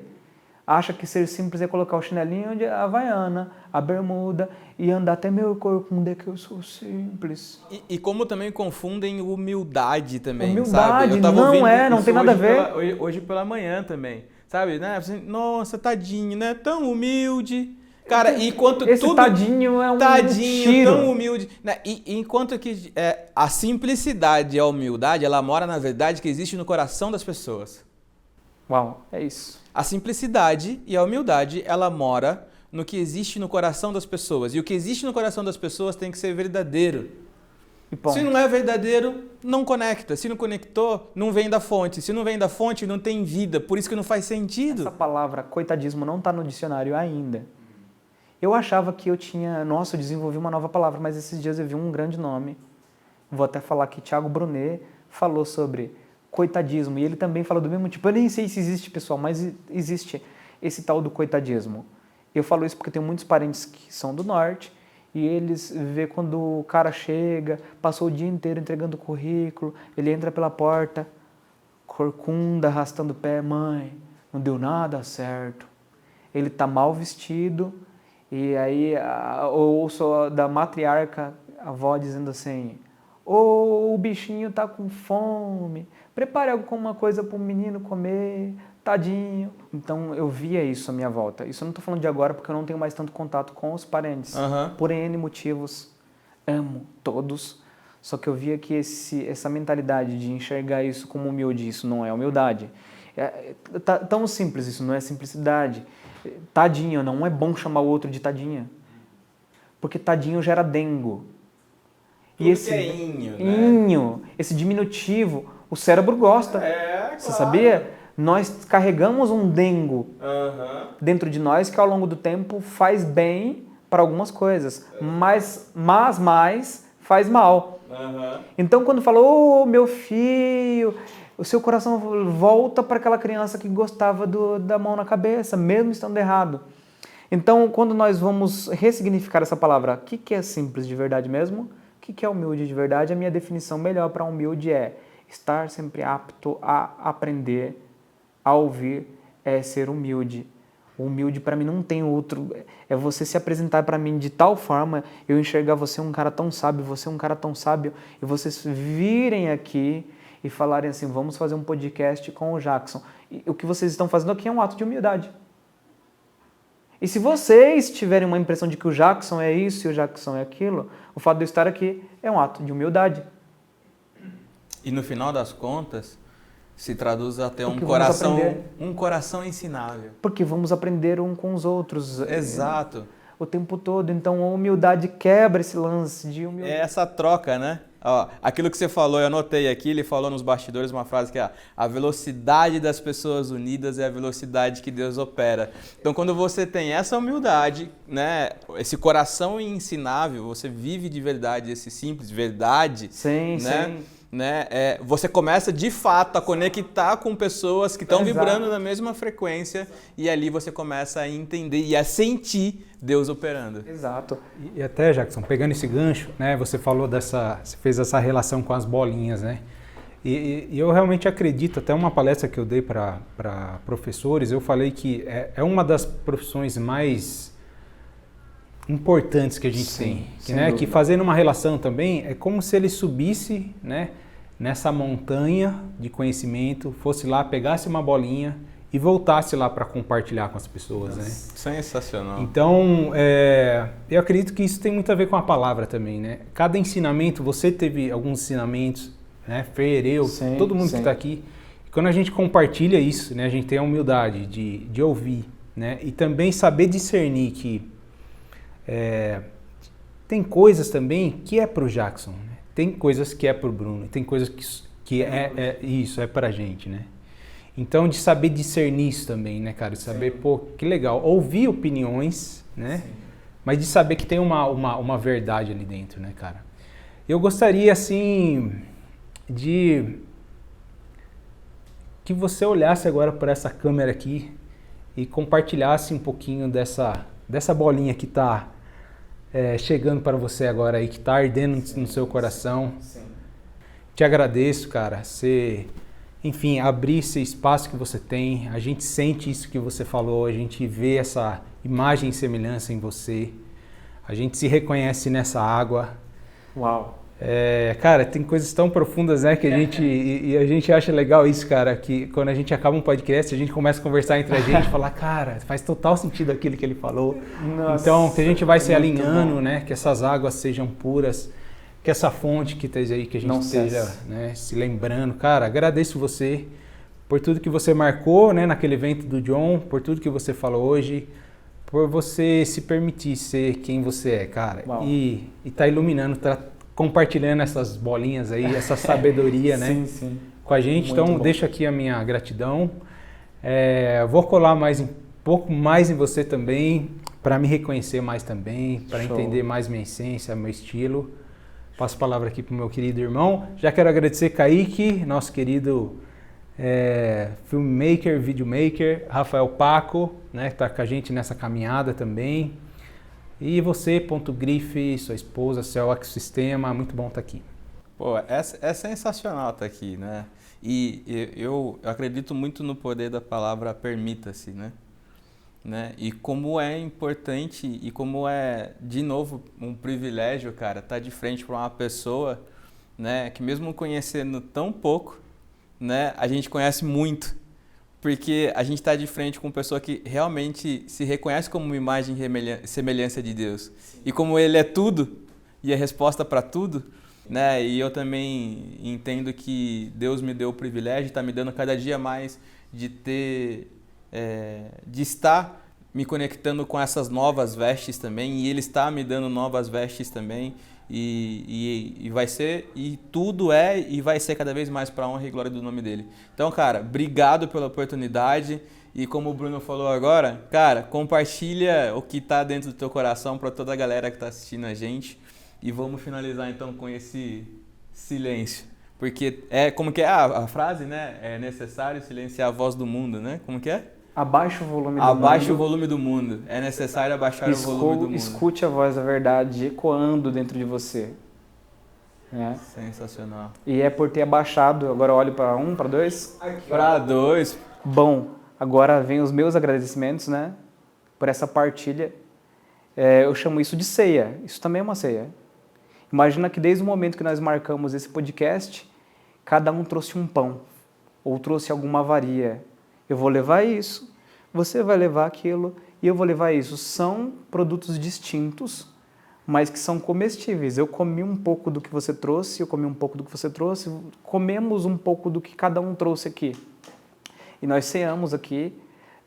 Acha que ser simples é colocar o chinelinho de havaiana, a bermuda e andar até meu corpo, onde é que eu sou simples. E como também confundem humildade também, humildade, sabe? Eu tava não ouvindo não isso tem nada a ver. hoje pela manhã também, sabe? Né? Assim, nossa, tadinho, né? Tão humilde. Cara, enquanto esse tudo... tadinho é um tadinho, tiro. tão humilde. Né? E enquanto que a simplicidade e a humildade, ela mora na verdade que existe no coração das pessoas. Uau, é isso. A simplicidade e a humildade, ela mora no que existe no coração das pessoas. E o que existe no coração das pessoas tem que ser verdadeiro. Se não é verdadeiro, não conecta. Se não conectou, não vem da fonte. Se não vem da fonte, não tem vida. Por isso que não faz sentido. Essa palavra coitadismo não está no dicionário ainda. Eu achava que eu desenvolvi uma nova palavra, mas esses dias eu vi um grande nome. Vou até falar que Thiago Brunet falou sobre coitadismo. E ele também fala do mesmo tipo. Eu nem sei se existe, pessoal, mas existe esse tal do coitadismo. Eu falo isso porque tenho muitos parentes que são do norte e eles vê quando o cara chega, passou o dia inteiro entregando currículo, ele entra pela porta, corcunda, arrastando o pé, mãe, não deu nada certo. Ele tá mal vestido e aí eu ouço da matriarca a avó dizendo assim, o bichinho tá com fome, prepare alguma coisa para o menino comer, tadinho. Então eu via isso à minha volta. Isso eu não estou falando de agora porque eu não tenho mais tanto contato com os parentes. Por N motivos. Amo todos. Só que eu via que essa mentalidade de enxergar isso como humilde, isso não é humildade. Tão simples, isso não é simplicidade. Tadinho, não é bom chamar o outro de tadinha. Porque tadinho gera dengo. E esse inho, inho, esse diminutivo, o cérebro gosta. Você sabia? Nós carregamos um dengo dentro de nós que ao longo do tempo faz bem para algumas coisas, mas mais faz mal. Então quando falou, meu filho, o seu coração volta para aquela criança que gostava da mão na cabeça, mesmo estando errado. Então quando nós vamos ressignificar essa palavra, o que é simples de verdade mesmo? O que é humilde de verdade? A minha definição melhor para humilde é estar sempre apto a aprender, a ouvir, é ser humilde. O humilde para mim não tem outro, é você se apresentar para mim de tal forma, eu enxergar você um cara tão sábio, você um cara tão sábio, e vocês virem aqui e falarem assim, vamos fazer um podcast com o Jackson. E o que vocês estão fazendo aqui é um ato de humildade. E se vocês tiverem uma impressão de que o Jackson é isso e o Jackson é aquilo, o fato de eu estar aqui é um ato de humildade. E no final das contas, se traduz até um coração ensinável. Porque vamos aprender um com os outros. Exato. O tempo todo. Então a humildade quebra esse lance de humildade. É essa troca, né? Ó, aquilo que você falou, eu anotei aqui, ele falou nos bastidores uma frase que é a velocidade das pessoas unidas é a velocidade que Deus opera. Então quando você tem essa humildade, né, esse coração ensinável, você vive de verdade, esse simples verdade, sim, né? Sim. Né? Você começa de fato a conectar com pessoas que estão vibrando na mesma frequência e ali você começa a entender e a sentir Deus operando. Exato. E até, Jackson, pegando esse gancho, né, você falou você fez essa relação com as bolinhas, né? E eu realmente acredito, até uma palestra que eu dei para professores, eu falei que é uma das profissões mais importantes que a gente tem, né? Que fazendo uma relação também é como se ele subisse, né, nessa montanha de conhecimento, fosse lá, pegasse uma bolinha e voltasse lá para compartilhar com as pessoas, né? Sensacional. Então, eu acredito que isso tem muito a ver com a palavra também, né? Cada ensinamento, você teve alguns ensinamentos, né? Fer, eu, todo mundo que está aqui. E quando a gente compartilha isso, né? A gente tem a humildade de ouvir, né? E também saber discernir que tem coisas também que é pro Jackson, né? Tem coisas que é pro Bruno, tem coisas que é pra gente, né? Então, de saber discernir isso também, né, cara? De saber, pô, que legal, ouvir opiniões, né? Sim. Mas de saber que tem uma verdade ali dentro, né, cara? Eu gostaria, assim, de que você olhasse agora por essa câmera aqui e compartilhasse um pouquinho dessa bolinha que tá chegando para você agora aí, que tá ardendo no seu coração. Sim. Te agradeço, cara. Enfim, abrir esse espaço que você tem. A gente sente isso que você falou, a gente vê essa imagem e semelhança em você. A gente se reconhece nessa água. Uau! Cara, tem coisas tão profundas, né, que a gente acha legal isso, cara, que quando a gente acaba um podcast, a gente começa a conversar entre a gente e falar, cara, faz total sentido aquilo que ele falou. Nossa, então, que a gente vai se alinhando, né, que essas águas sejam puras, que essa fonte que esteja aí, que a gente esteja, né, se lembrando. Cara, agradeço você por tudo que você marcou, né, naquele evento do John, por tudo que você falou hoje, por você se permitir ser quem você é, cara. Uau. E tá iluminando, tá compartilhando essas bolinhas aí, essa sabedoria, né? Sim, sim. Com a gente. Muito Então, bom. deixo aqui a minha gratidão. Vou colar um pouco mais em você também, para me reconhecer mais também, para Show. entender mais minha essência, meu estilo. Passo a palavra aqui para o meu querido irmão. Já quero agradecer Kaique, nosso querido filmmaker, videomaker, Rafael Paco, né, que está com a gente nessa caminhada também. E você, Ponto Grife, sua esposa, seu ecossistema, muito bom estar aqui. Pô, é sensacional estar aqui, né? E eu acredito muito no poder da palavra permita-se, né? E como é importante e como é, de novo, um privilégio, cara, estar de frente para uma pessoa, né, que mesmo conhecendo tão pouco, né, a gente conhece muito, porque a gente está de frente com uma pessoa que realmente se reconhece como uma imagem e semelhança de Deus. Sim. E como Ele é tudo e é resposta para tudo, né, e eu também entendo que Deus me deu o privilégio, está me dando cada dia mais de estar me conectando com essas novas vestes também, e Ele está me dando novas vestes também, e vai ser, e tudo e vai ser cada vez mais para a honra e glória do nome dEle. Então, cara, obrigado pela oportunidade, e como o Bruno falou agora, cara, compartilha o que está dentro do teu coração para toda a galera que está assistindo a gente, e vamos finalizar então com esse silêncio. Porque como que é a frase, né? É necessário silenciar a voz do mundo, né? Como que é? Abaixa o volume do mundo. Abaixa o volume do mundo. É necessário abaixar o volume do mundo. Escute a voz da verdade ecoando dentro de você. Né? Sensacional. E é por ter abaixado, agora olho para 1, para 2. Para 2. Bom, agora vem os meus agradecimentos, né? Por essa partilha. Eu chamo isso de ceia. Isso também é uma ceia. Imagina que desde o momento que nós marcamos esse podcast, cada um trouxe um pão, ou trouxe alguma avaria. Eu vou levar isso, você vai levar aquilo, e eu vou levar isso. São produtos distintos, mas que são comestíveis. Eu comi um pouco do que você trouxe, eu comi um pouco do que você trouxe, comemos um pouco do que cada um trouxe aqui. E nós ceamos aqui,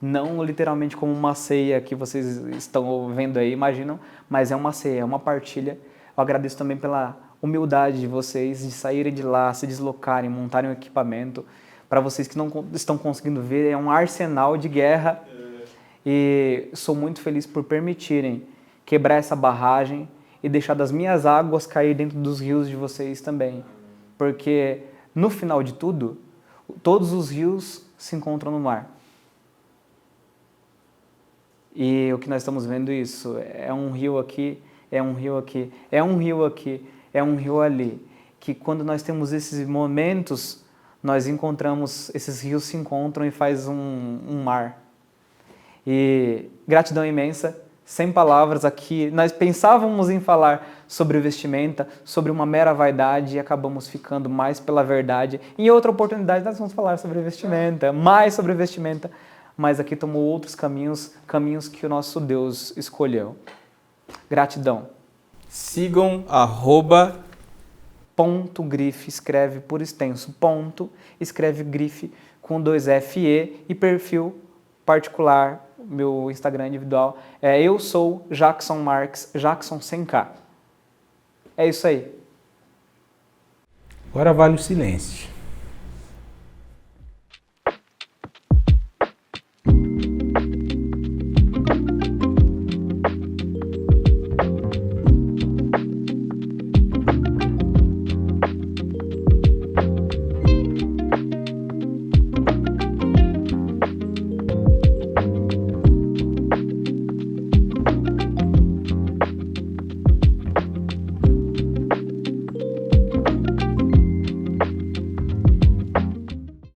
não literalmente como uma ceia que vocês estão vendo aí, imaginam, mas é uma ceia, é uma partilha. Eu agradeço também pela humildade de vocês, de saírem de lá, se deslocarem, montarem um equipamento. Para vocês que não estão conseguindo ver, é um arsenal de guerra. E sou muito feliz por permitirem quebrar essa barragem e deixar das minhas águas cair dentro dos rios de vocês também. Porque, no final de tudo, todos os rios se encontram no mar. E o que nós estamos vendo isso, é um rio aqui, é um rio aqui, é um rio aqui, é um rio ali. Que quando nós temos esses momentos, nós encontramos, esses rios se encontram e faz um mar. E gratidão imensa, sem palavras aqui. Nós pensávamos em falar sobre vestimenta, sobre uma mera vaidade e acabamos ficando mais pela verdade. Em outra oportunidade nós vamos falar sobre vestimenta, mais sobre vestimenta, mas aqui tomou outros caminhos que o nosso Deus escolheu. Gratidão. Sigam Ponto Grife, escreve por extenso, ponto, escreve Grife com 2 FE e perfil particular, meu Instagram individual, eu sou Jackson Marques, Jackson sem K. É isso aí. Agora vale o silêncio.